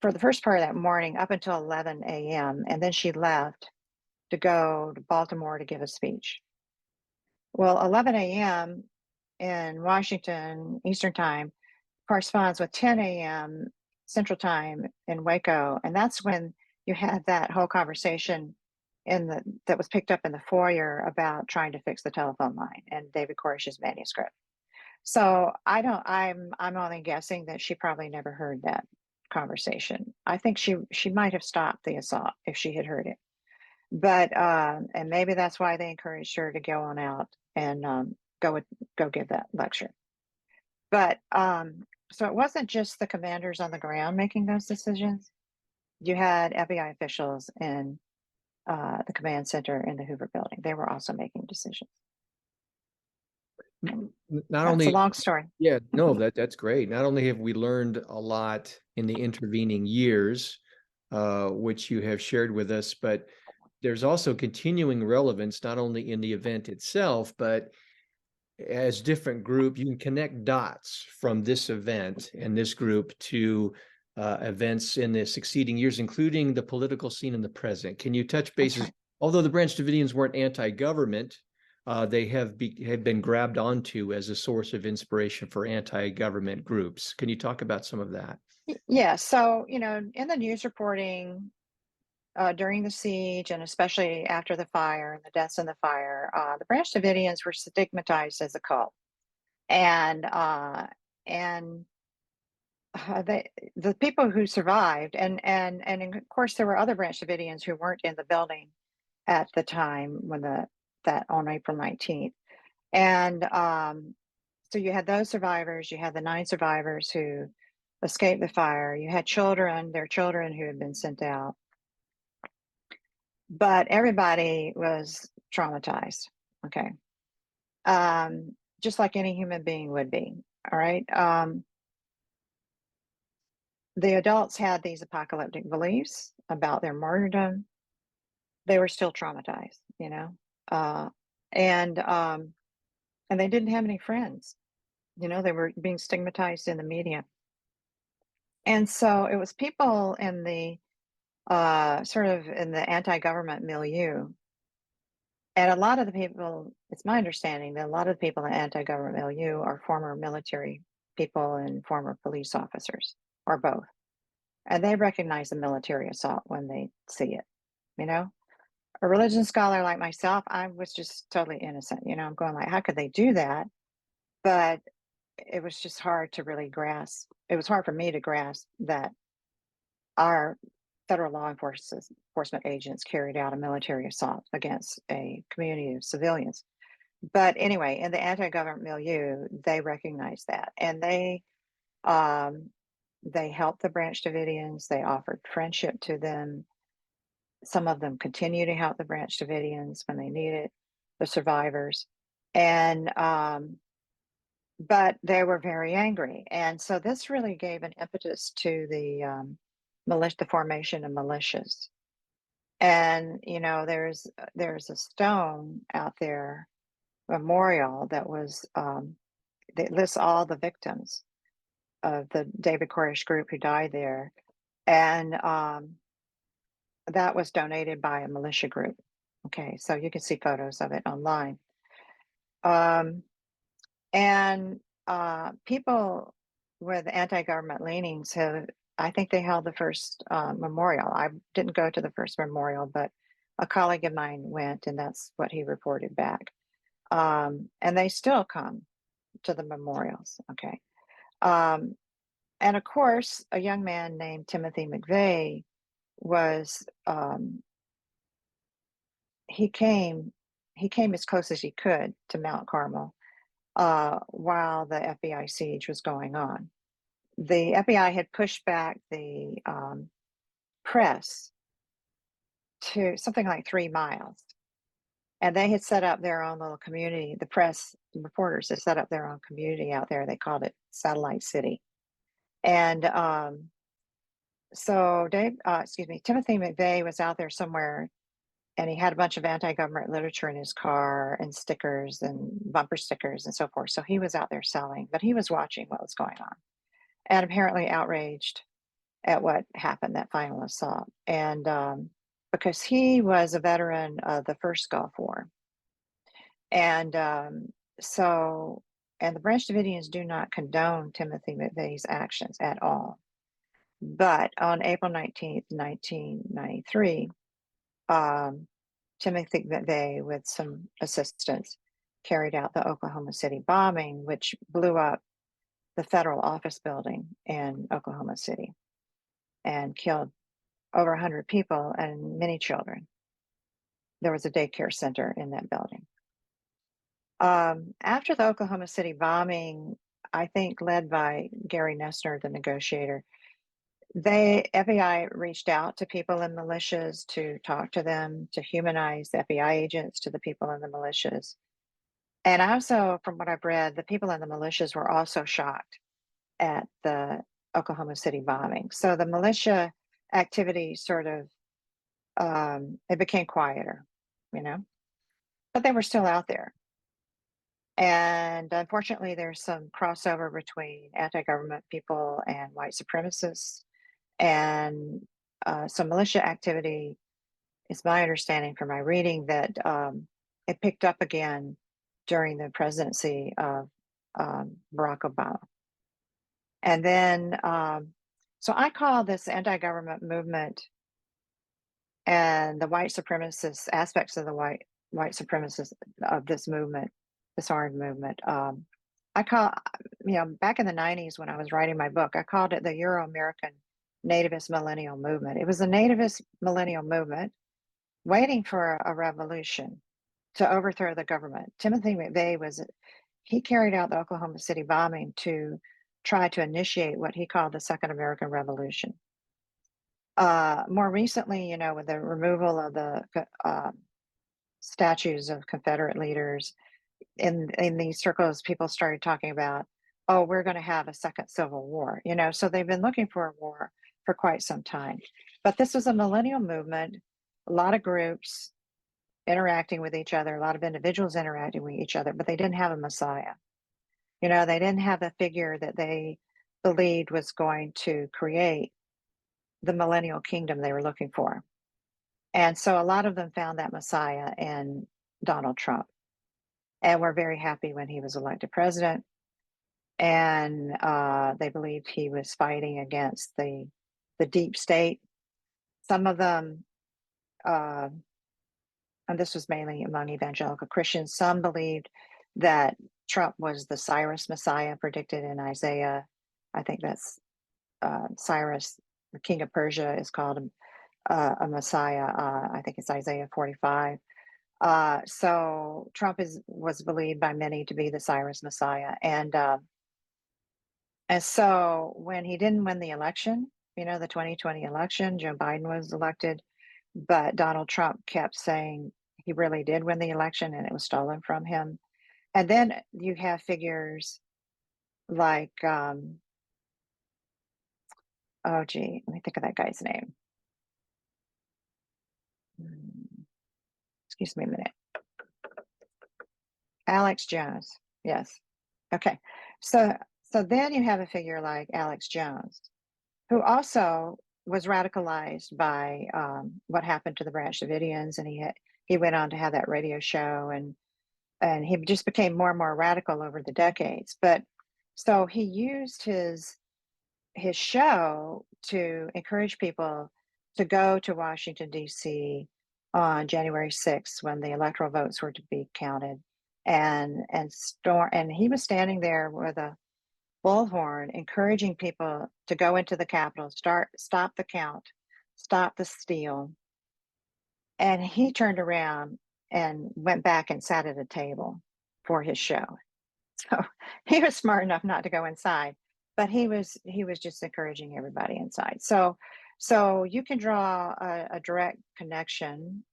S2: for the first part of that morning up until 11 a.m. And then she left to go to Baltimore to give a speech. Well, 11 a.m. in Washington Eastern Time corresponds with 10 a.m. Central Time in Waco. And that's when you had that whole conversation that was picked up in the foyer about trying to fix the telephone line and David Koresh's manuscript. So I'm only guessing that she probably never heard that conversation. I think she might have stopped the assault if she had heard it. But and maybe that's why they encouraged her to go on out and go give that lecture. But so it wasn't just the commanders on the ground making those decisions. You had FBI officials in the command center in the Hoover Building. They were also making decisions.
S1: Not
S2: That's a
S1: only,
S2: long story.
S1: yeah, no, that's great. Not only have we learned a lot in the intervening years, which you have shared with us, but there's also continuing relevance, not only in the event itself, but as different group, you can connect dots from this event and this group to events in the succeeding years, including the political scene in the present. Can you touch bases?
S2: Right.
S1: Although the Branch Davidians weren't anti-government, they have been grabbed onto as a source of inspiration for anti-government groups. Can you talk about some of that?
S2: Yeah. So, in the news reporting during the siege and especially after the fire and the deaths in the fire, the Branch Davidians were stigmatized as a cult. And and the people who survived, and of course there were other Branch Davidians who weren't in the building at the time when that on April 19th. And so you had those survivors, you had the 9 survivors who escaped the fire, you had their children who had been sent out, but everybody was traumatized. Okay. Just like any human being would be. All right. The adults had these apocalyptic beliefs about their martyrdom. They were still traumatized, uh, and and they didn't have any friends. They were being stigmatized in the media, and so it was people in the sort of in the anti-government milieu. And a lot of the people, it's my understanding that a lot of the people in the anti-government milieu are former military people and former police officers, or both. And they recognize the military assault when they see it. You know, a religion scholar like myself, I was just totally innocent. I'm going like, how could they do that? But it was just hard to really grasp. It was hard for me to grasp that our federal law enforcement agents carried out a military assault against a community of civilians. But anyway, in the anti-government milieu, they recognized that, and they helped the Branch Davidians. They offered friendship to them. Some of them continue to help the Branch Davidians when they need it, the survivors, and but they were very angry, and so this really gave an impetus to the formation of militias. And there's a stone out there, memorial that lists all the victims of the David Koresh group who died there, and that was donated by a militia group. Okay, so you can see photos of it online. Um, and people with anti-government leanings I think they held the first memorial. I didn't go to the first memorial, but a colleague of mine went, and that's what he reported back. And they still come to the memorials. Okay. And of course, a young man named Timothy McVeigh was he came as close as he could to Mount Carmel while the FBI siege was going on. The FBI had pushed back the press to something like 3 miles, and they had set up their own little community. The press reporters had set up their own community out there. They called it Satellite City. And so Timothy McVeigh was out there somewhere, and he had a bunch of anti-government literature in his car and stickers and bumper stickers and so forth. So he was out there selling, but he was watching what was going on and apparently outraged at what happened, that final assault. And because he was a veteran of the first Gulf War. And and the Branch Davidians do not condone Timothy McVeigh's actions at all. But on April 19th, 1993, Timothy McVeigh, with some assistance, carried out the Oklahoma City bombing, which blew up the federal office building in Oklahoma City and killed over 100 people and many children. There was a daycare center in that building. After the Oklahoma City bombing, I think led by Gary Nessner, the negotiator, FBI reached out to people in militias to talk to them, to humanize the FBI agents to the people in the militias. And also, from what I've read, the people in the militias were also shocked at the Oklahoma City bombing. So the militia activity sort of it became quieter, you know, but they were still out there. And unfortunately, there's some crossover between anti-government people and white supremacists, and some militia activity. Is my understanding from my reading that it picked up again during the presidency of Barack Obama. And then, so I call this anti-government movement and the white supremacist aspects of the white supremacists of this movement, this armed movement. I call, back in the 90s when I was writing my book, I called it the Euro-American Nativist Millennial Movement. It was a nativist millennial movement waiting for a revolution to overthrow the government. Timothy McVeigh he carried out the Oklahoma City bombing to try to initiate what he called the Second American Revolution. More recently, with the removal of the statues of Confederate leaders, in these circles, people started talking about, oh, we're going to have a second civil war, so they've been looking for a war for quite some time. But this was a millennial movement, a lot of groups interacting with each other, a lot of individuals interacting with each other, but they didn't have a messiah. They didn't have the figure that they believed was going to create the millennial kingdom they were looking for. And so a lot of them found that messiah in Donald Trump, and were very happy when he was elected president. And they believed he was fighting against the deep state. Some of them, and this was mainly among evangelical Christians, some believed that Trump was the Cyrus Messiah predicted in Isaiah. I think that's Cyrus, the king of Persia, is called a Messiah. I think it's Isaiah 45. So Trump was believed by many to be the Cyrus Messiah. And so when he didn't win the election, the 2020 election, Joe Biden was elected, but Donald Trump kept saying he really did win the election and it was stolen from him. And then you have figures like, let me think of that guy's name. Excuse me a minute. Alex Jones. Yes. Okay. So then you have a figure like Alex Jones, who also was radicalized by what happened to the Branch Davidians, and he went on to have that radio show, and he just became more and more radical over the decades. But so he used his show to encourage people to go to Washington, D.C. on January 6th when the electoral votes were to be counted, and he was standing there with a bullhorn encouraging people to go into the Capitol, stop the count, stop the steal. And he turned around and went back and sat at a table for his show. So he was smart enough not to go inside, but he was just encouraging everybody inside. So you can draw a direct connection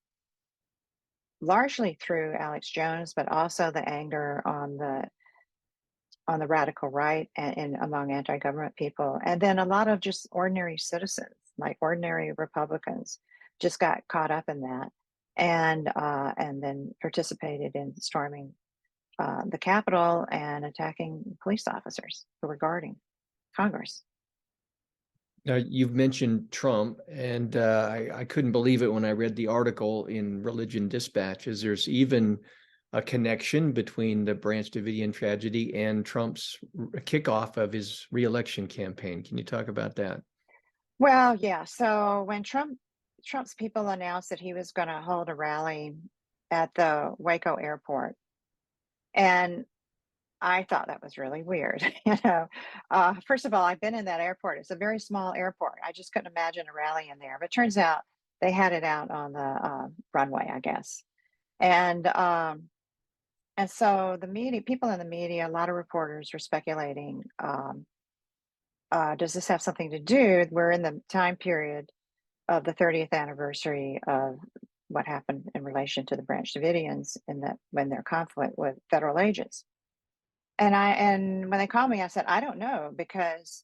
S2: largely through Alex Jones, but also the anger on the radical right and among anti-government people. And then a lot of just ordinary citizens, like ordinary Republicans, just got caught up in that and then participated in storming the Capitol and attacking police officers who were guarding Congress.
S1: Now, you've mentioned Trump, and I couldn't believe it when I read the article in Religion Dispatches. There's even a connection between the Branch Davidian tragedy and Trump's kickoff of his reelection campaign. Can you talk about that?
S2: Well, yeah. So when Trump's people announced that he was going to hold a rally at the Waco airport, and I thought that was really weird. First of all, I've been in that airport. It's a very small airport. I just couldn't imagine a rally in there. But it turns out they had it out on the runway, I guess. And so the media, people in the media, a lot of reporters were speculating, does this have something to do? We're in the time period of the 30th anniversary of what happened in relation to the Branch Davidians in that when their conflict with federal agents. And when they called me, I said, I don't know, because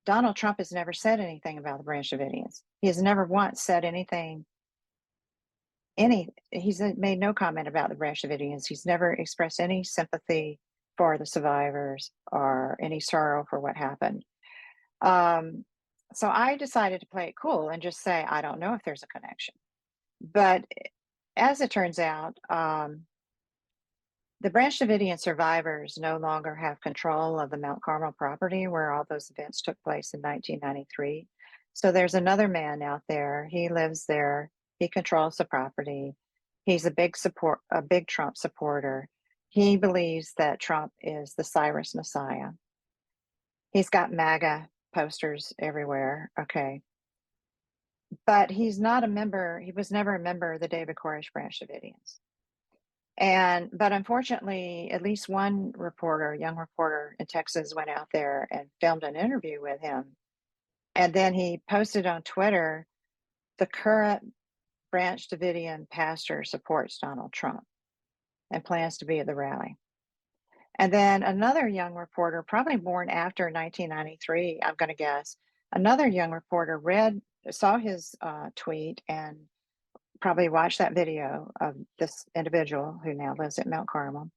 S2: Donald Trump has never said anything about the Branch Davidians. He has never once said anything. He's made no comment about the Branch Davidians. He's never expressed any sympathy for the survivors or any sorrow for what happened. So I decided to play it cool and just say, I don't know if there's a connection. But as it turns out, the Branch Davidian survivors no longer have control of the Mount Carmel property where all those events took place in 1993. So there's another man out there. He lives there. He controls the property. He's a big Trump supporter. He believes that Trump is the Cyrus Messiah. He's got MAGA posters everywhere. Okay. But he's not a member. He was never a member of the David Koresh Branch Davidians. But unfortunately, at least one reporter, young reporter in Texas, went out there and filmed an interview with him. And then he posted on Twitter, the current Branch Davidian pastor supports Donald Trump and plans to be at the rally. And then another young reporter, probably born after 1993, I'm going to guess, another young reporter saw his tweet and probably watched that video of this individual who now lives at Mount Carmel.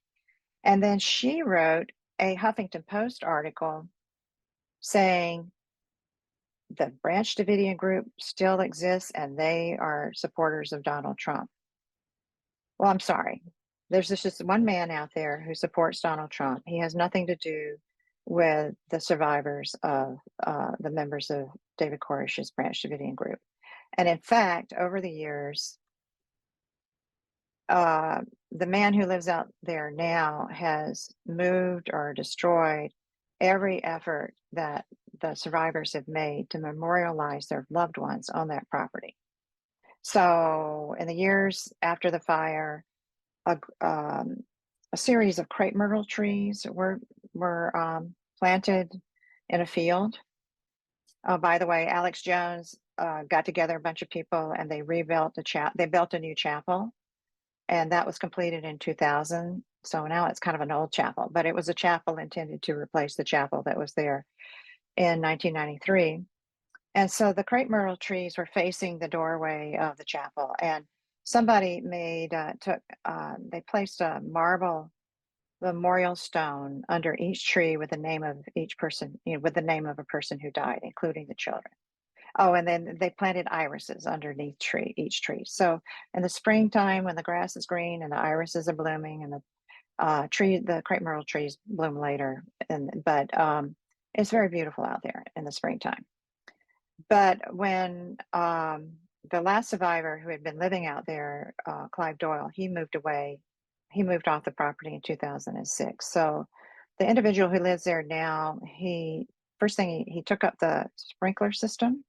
S2: And then she wrote a Huffington Post article saying the Branch Davidian group still exists and they are supporters of Donald Trump. Well, I'm sorry. There's just one man out there who supports Donald Trump. He has nothing to do with the survivors of the members of David Koresh's Branch Davidian group. And in fact, over the years, the man who lives out there now has moved or destroyed every effort that the survivors have made to memorialize their loved ones on that property. So in the years after the fire, a series of crepe myrtle trees were planted in a field. By the way, Alex Jones got together a bunch of people and they rebuilt they built a new chapel, and that was completed in 2000. So now it's kind of an old chapel, but it was a chapel intended to replace the chapel that was there in 1993. And so the crepe myrtle trees were facing the doorway of the chapel, and somebody they placed a marble memorial stone under each tree with the name of each person, with the name of a person who died, including the children. Oh, and then they planted irises underneath each tree. So in the springtime, when the grass is green and the irises are blooming, and the crepe myrtle trees bloom later, but it's very beautiful out there in the springtime. But when the last survivor who had been living out there, Clive Doyle, he moved away. He moved off the property in 2006. So the individual who lives there now, first thing he took up the sprinkler system,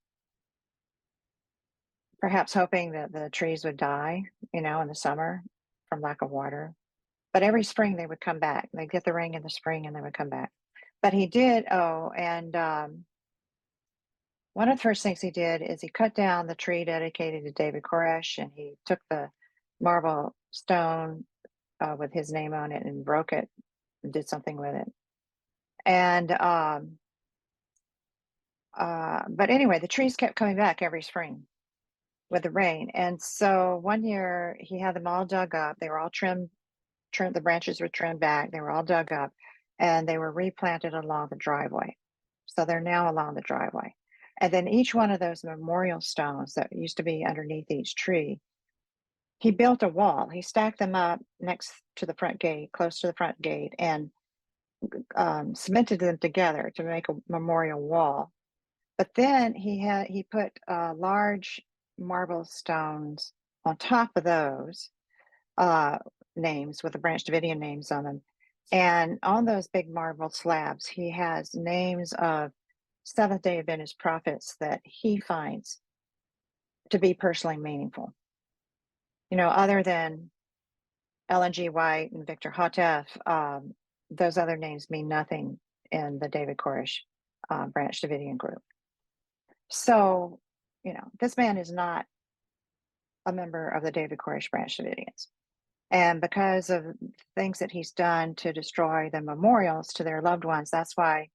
S2: perhaps hoping that the trees would die, in the summer from lack of water. But every spring they would come back. They'd get the rain in the spring and they would come back. But he did, one of the first things he did is he cut down the tree dedicated to David Koresh, and he took the marble stone with his name on it and broke it and did something with it. And but anyway, the trees kept coming back every spring with the rain. And so one year he had them all dug up. They were all trimmed, the branches were trimmed back. They were all dug up and they were replanted along the driveway. So they're now along the driveway. And then each one of those memorial stones that used to be underneath each tree, he built a wall. He stacked them up next to the front gate, close to the front gate, and cemented them together to make a memorial wall. But then he put large marble stones on top of those names with the Branch Davidian names on them. And on those big marble slabs, he has names of Seventh-day Adventist prophets that he finds to be personally meaningful. Other than Ellen G. White and Victor Houteff, those other names mean nothing in the David Koresh Branch Davidian group. So, this man is not a member of the David Koresh Branch Davidians. And because of things that he's done to destroy the memorials to their loved ones, that's why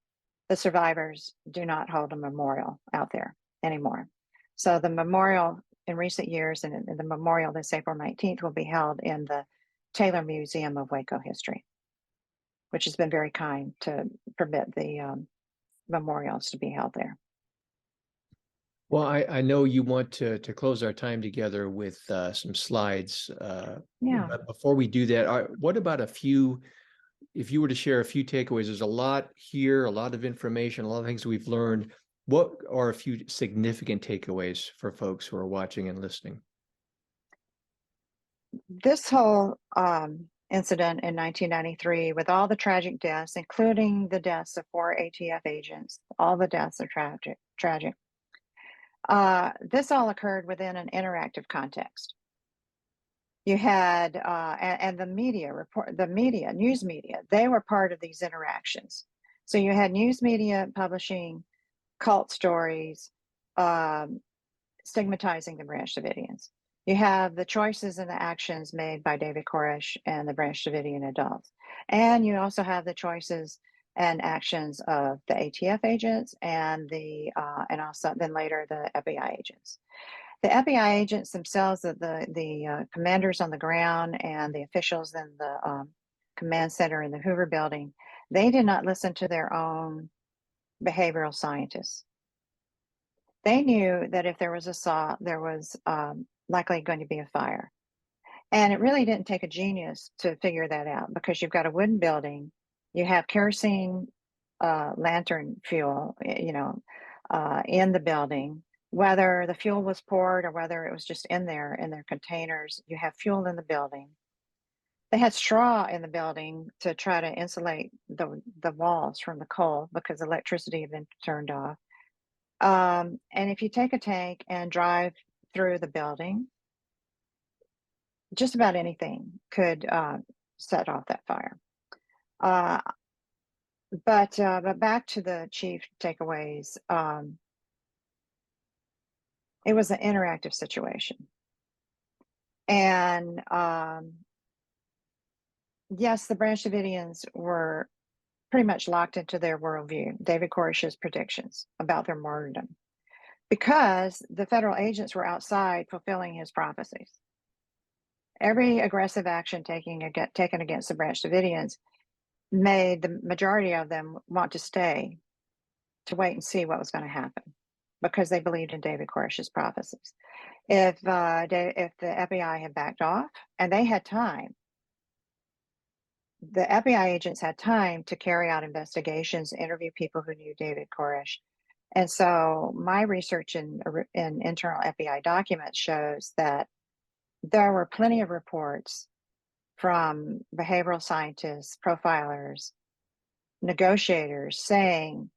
S2: the survivors do not hold a memorial out there anymore. So the memorial in recent years, and the memorial this April 19th, will be held in the Taylor Museum of Waco History, which has been very kind to permit the memorials to be held there.
S1: Well, I know you want to close our time together with some slides.
S2: Yeah.
S1: But before we do that, what about if you were to share a few takeaways? There's a lot here, a lot of information, a lot of things we've learned. What are a few significant takeaways for folks who are watching and listening?
S2: This whole incident in 1993, with all the tragic deaths, including the deaths of 4 ATF agents, all the deaths are tragic. This all occurred within an interactive context. You had and the news media, they were part of these interactions. So you had news media publishing cult stories, stigmatizing the Branch Davidians. You have the choices and the actions made by David Koresh and the Branch Davidian adults. And you also have the choices and actions of the ATF agents and also then later the FBI agents. The FBI agents themselves, the commanders on the ground and the officials in the command center in the Hoover building, they did not listen to their own behavioral scientists. They knew that if there was assault, there was likely going to be a fire. And it really didn't take a genius to figure that out, because you've got a wooden building, you have kerosene lantern fuel, in the building. Whether the fuel was poured or whether it was just in their containers, you have fuel in the building. They had straw in the building to try to insulate the walls from the cold, because electricity had been turned off. And if you take a tank and drive through the building, just about anything could set off that fire. But back to the chief takeaways. It was an interactive situation. And yes, the Branch Davidians were pretty much locked into their worldview, David Koresh's predictions about their martyrdom, because the federal agents were outside fulfilling his prophecies. Every aggressive action taken against the Branch Davidians made the majority of them want to stay to wait and see what was going to happen, because they believed in David Koresh's prophecies. If the FBI had backed off, and they had time, the FBI agents had time to carry out investigations, interview people who knew David Koresh. And so my research in internal FBI documents shows that there were plenty of reports from behavioral scientists, profilers, negotiators saying,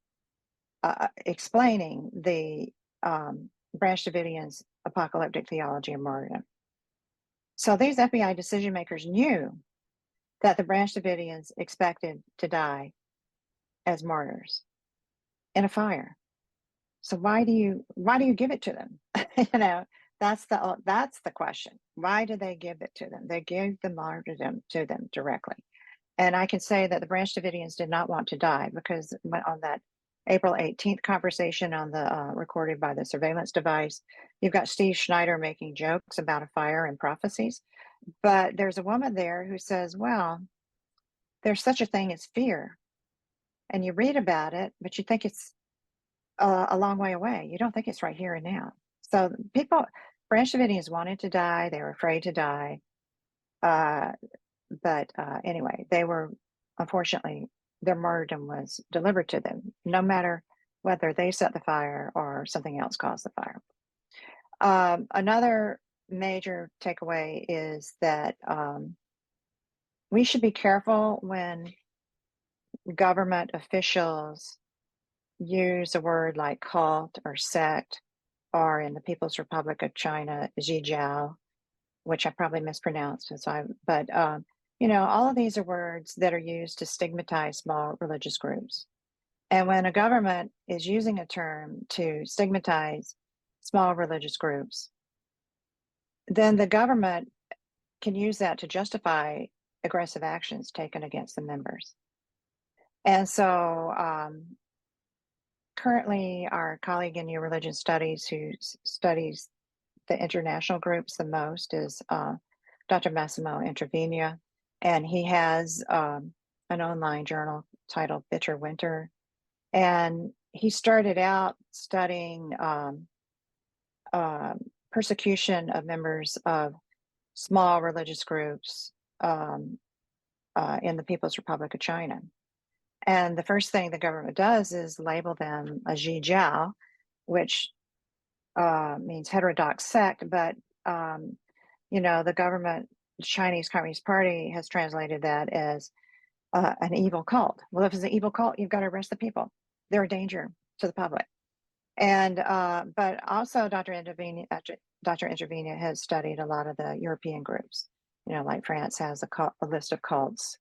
S2: explaining the Branch Davidians' apocalyptic theology of martyrdom. So these FBI decision makers knew that the Branch Davidians expected to die as martyrs in a fire. So why do you give it to them? That's the question. Why do they give it to them? They gave the martyrdom to them directly. And I can say that the Branch Davidians did not want to die, because on that April 18th conversation on the recorded by the surveillance device, you've got Steve Schneider making jokes about a fire and prophecies. But there's a woman there who says, well, there's such a thing as fear. And you read about it, but you think it's a long way away. You don't think it's right here and now. So Branch Davidians wanted to die. They were afraid to die. But anyway, they were, unfortunately, their martyrdom was delivered to them, no matter whether they set the fire or something else caused the fire. Another major takeaway is that we should be careful when government officials use a word like cult or sect, or in the People's Republic of China, Zhijiao, which I probably mispronounced. But all of these are words that are used to stigmatize small religious groups. And when a government is using a term to stigmatize small religious groups, then the government can use that to justify aggressive actions taken against the members. And so currently our colleague in New Religion Studies who studies the international groups the most is Dr. Massimo Intervenia, and he has an online journal titled Bitter Winter. And he started out studying persecution of members of small religious groups in the People's Republic of China. And the first thing the government does is label them a Zhijiao, which means heterodox sect, but the government, the Chinese Communist Party, has translated that as an evil cult. Well, if it's an evil cult, you've got to arrest the people. They're a danger to the public. And but also Dr. Intervenia has studied a lot of the European groups. Like France has a list of cults,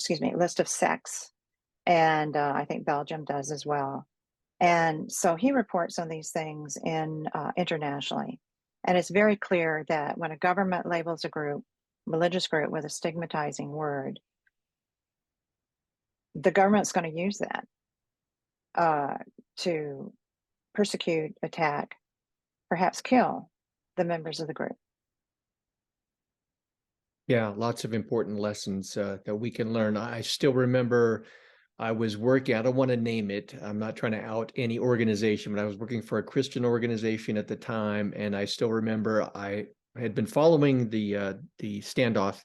S2: list of sects, and I think Belgium does as well. And so he reports on these things internationally. And it's very clear that when a government labels a religious group, with a stigmatizing word, the government's going to use that to persecute, attack, perhaps kill the members of the group.
S1: Yeah, lots of important lessons that we can learn. I still remember I was working, I don't want to name it, I'm not trying to out any organization, but I was working for a Christian organization at the time, and I still remember I had been following the standoff,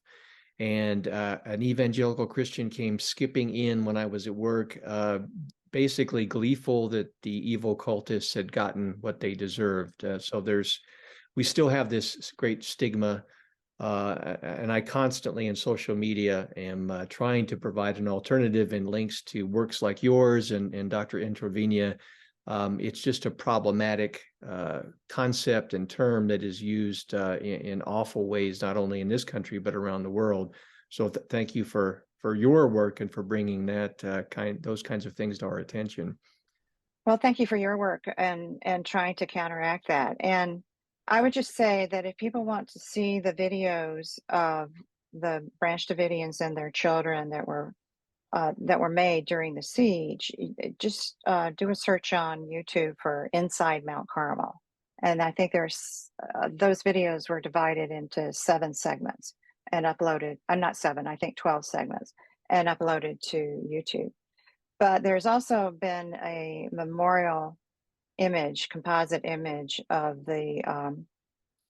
S1: and an evangelical Christian came skipping in when I was at work, basically gleeful that the evil cultists had gotten what they deserved. So we still have this great stigma. And I constantly in social media am trying to provide an alternative and links to works like yours and Dr. Introvenia. It's just a problematic concept and term that is used in awful ways, not only in this country, but around the world. So thank you for your work and for bringing those kinds of things to our attention.
S2: Well, thank you for your work and trying to counteract that. And I would just say that if people want to see the videos of the Branch Davidians and their children that were made during the siege, just do a search on YouTube for Inside Mount Carmel. And I think there's those videos were divided into 7 segments and uploaded, not 7, I think 12 segments, and uploaded to YouTube. But there's also been a memorial composite image of the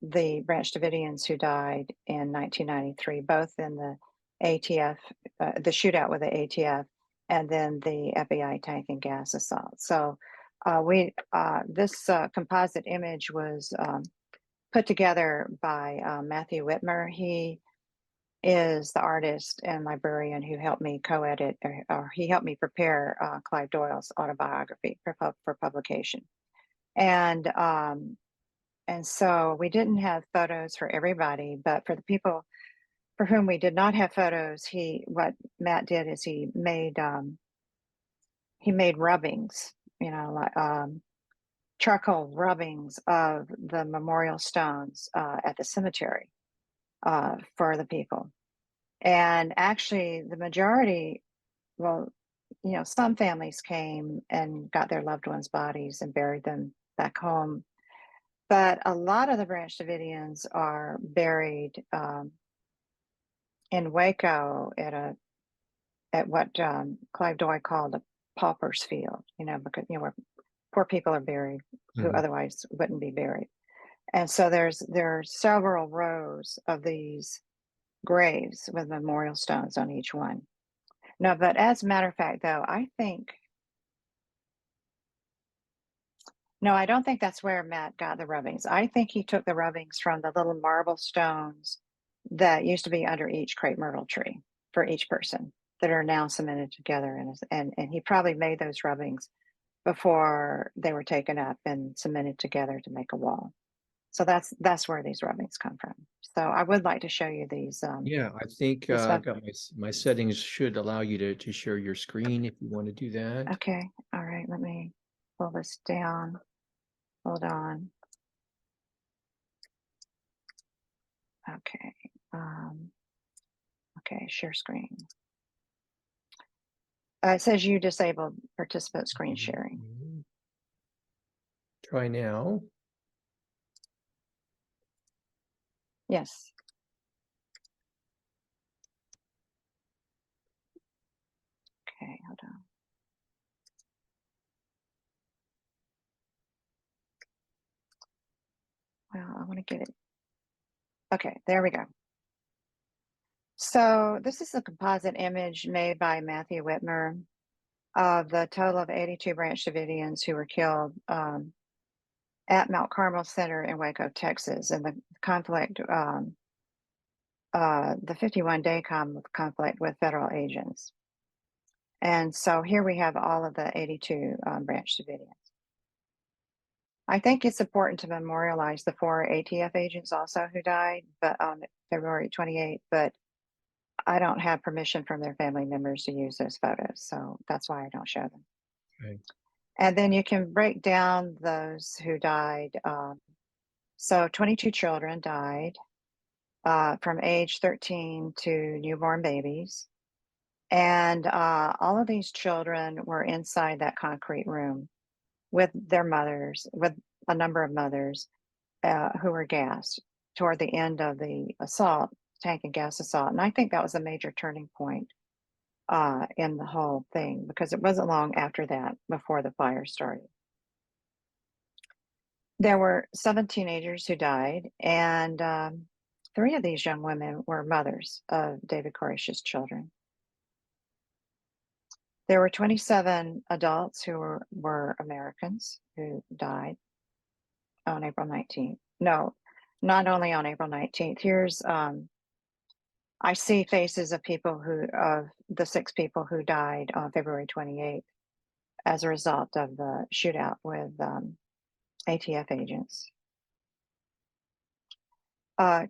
S2: Branch Davidians who died in 1993, both in the ATF, the shootout with the ATF, and then the FBI tank and gas assault. So this composite image was put together by Matthew Whitmer. He is the artist and librarian who helped me co-edit, or he helped me prepare Clive Doyle's autobiography for publication. And so we didn't have photos for everybody, but for the people for whom we did not have photos, what Matt did is he made rubbings, like charcoal rubbings of the memorial stones at the cemetery for the people. And actually the majority, some families came and got their loved ones' bodies and buried them back home. But a lot of the Branch Davidians are buried in Waco at what Clive Doyle called a pauper's field, because where poor people are buried who otherwise wouldn't be buried. And so there are several rows of these graves with memorial stones on each one. No, but as a matter of fact, though, I don't think that's where Matt got the rubbings. I think he took the rubbings from the little marble stones that used to be under each crepe myrtle tree for each person that are now cemented together. And he probably made those rubbings before they were taken up and cemented together to make a wall. So that's where these rubbings come from. So I would like to show you these.
S1: Yeah, I think I've got my settings should allow you to share your screen if you want to do that.
S2: Okay. All right. Let me pull this down. Hold on. Okay. Okay, share screen. It says you disabled participant screen sharing.
S1: Try now.
S2: Yes. Okay, hold on. Well, I want to get it. Okay, there we go. So this is a composite image made by Matthew Whitmer of the total of 82 Branch Davidians who were killed at Mount Carmel Center in Waco, Texas, and the conflict, the 51-day conflict with federal agents. And so here we have all of the 82 Branch Davidians. I think it's important to memorialize the 4 ATF agents also who died, but on February 28th, but I don't have permission from their family members to use those photos, so that's why I don't show them.
S1: Okay.
S2: And then you can break down those who died. So 22 children died from age 13 to newborn babies. And all of these children were inside that concrete room with their mothers, with a number of mothers who were gassed toward the end of the assault, tank and gas assault. And I think that was a major turning point in the whole thing, because it wasn't long after that before the fire started. There were 7 teenagers who died, and 3 of these young women were mothers of David Koresh's children. There were 27 adults who were Americans who died on April 19th. No, not only on April 19th. Here's, I see faces of the 6 people who died on February 28th as a result of the shootout with ATF agents.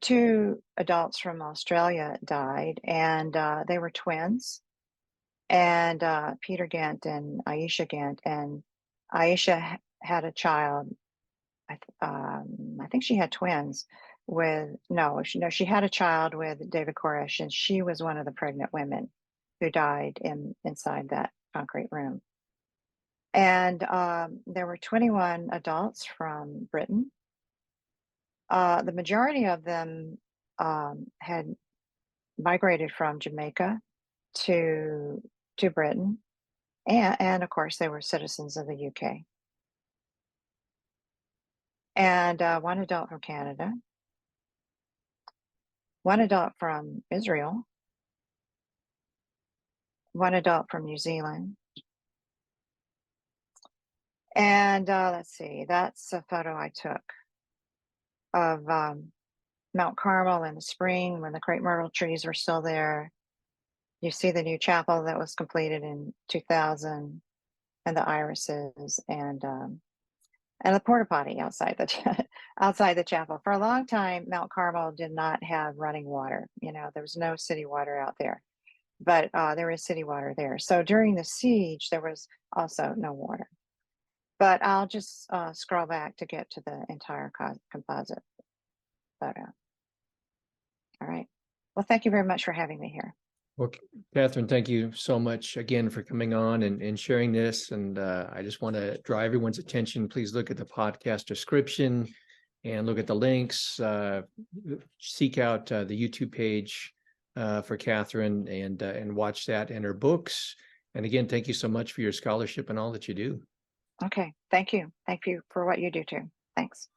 S2: 2 adults from Australia died, and they were twins. And Peter Gant and Aisha Gant, and Aisha had a child. I think she had twins with she had a child with David Koresh, and she was one of the pregnant women who died inside that concrete room. And there were 21 adults from Britain. The majority of them had migrated from Jamaica to Britain, and of course they were citizens of the UK. And 1 adult from Canada, 1 adult from Israel, 1 adult from New Zealand. And let's see, that's a photo I took of Mount Carmel in the spring when the crepe myrtle trees were still there. You see the new chapel that was completed in 2000, and the irises, and the porta potty outside the chapel. For a long time, Mount Carmel did not have running water. There was no city water out there, but there is city water there. So during the siege, there was also no water. But I'll just scroll back to get to the entire composite photo. All right. Well, thank you very much for having me here.
S1: Well, Catherine, thank you so much again for coming on and sharing this. And I just want to draw everyone's attention. Please look at the podcast description and look at the links. Seek out the YouTube page for Catherine and watch that and her books. And again, thank you so much for your scholarship and all that you do.
S2: Okay. Thank you. Thank you for what you do too. Thanks.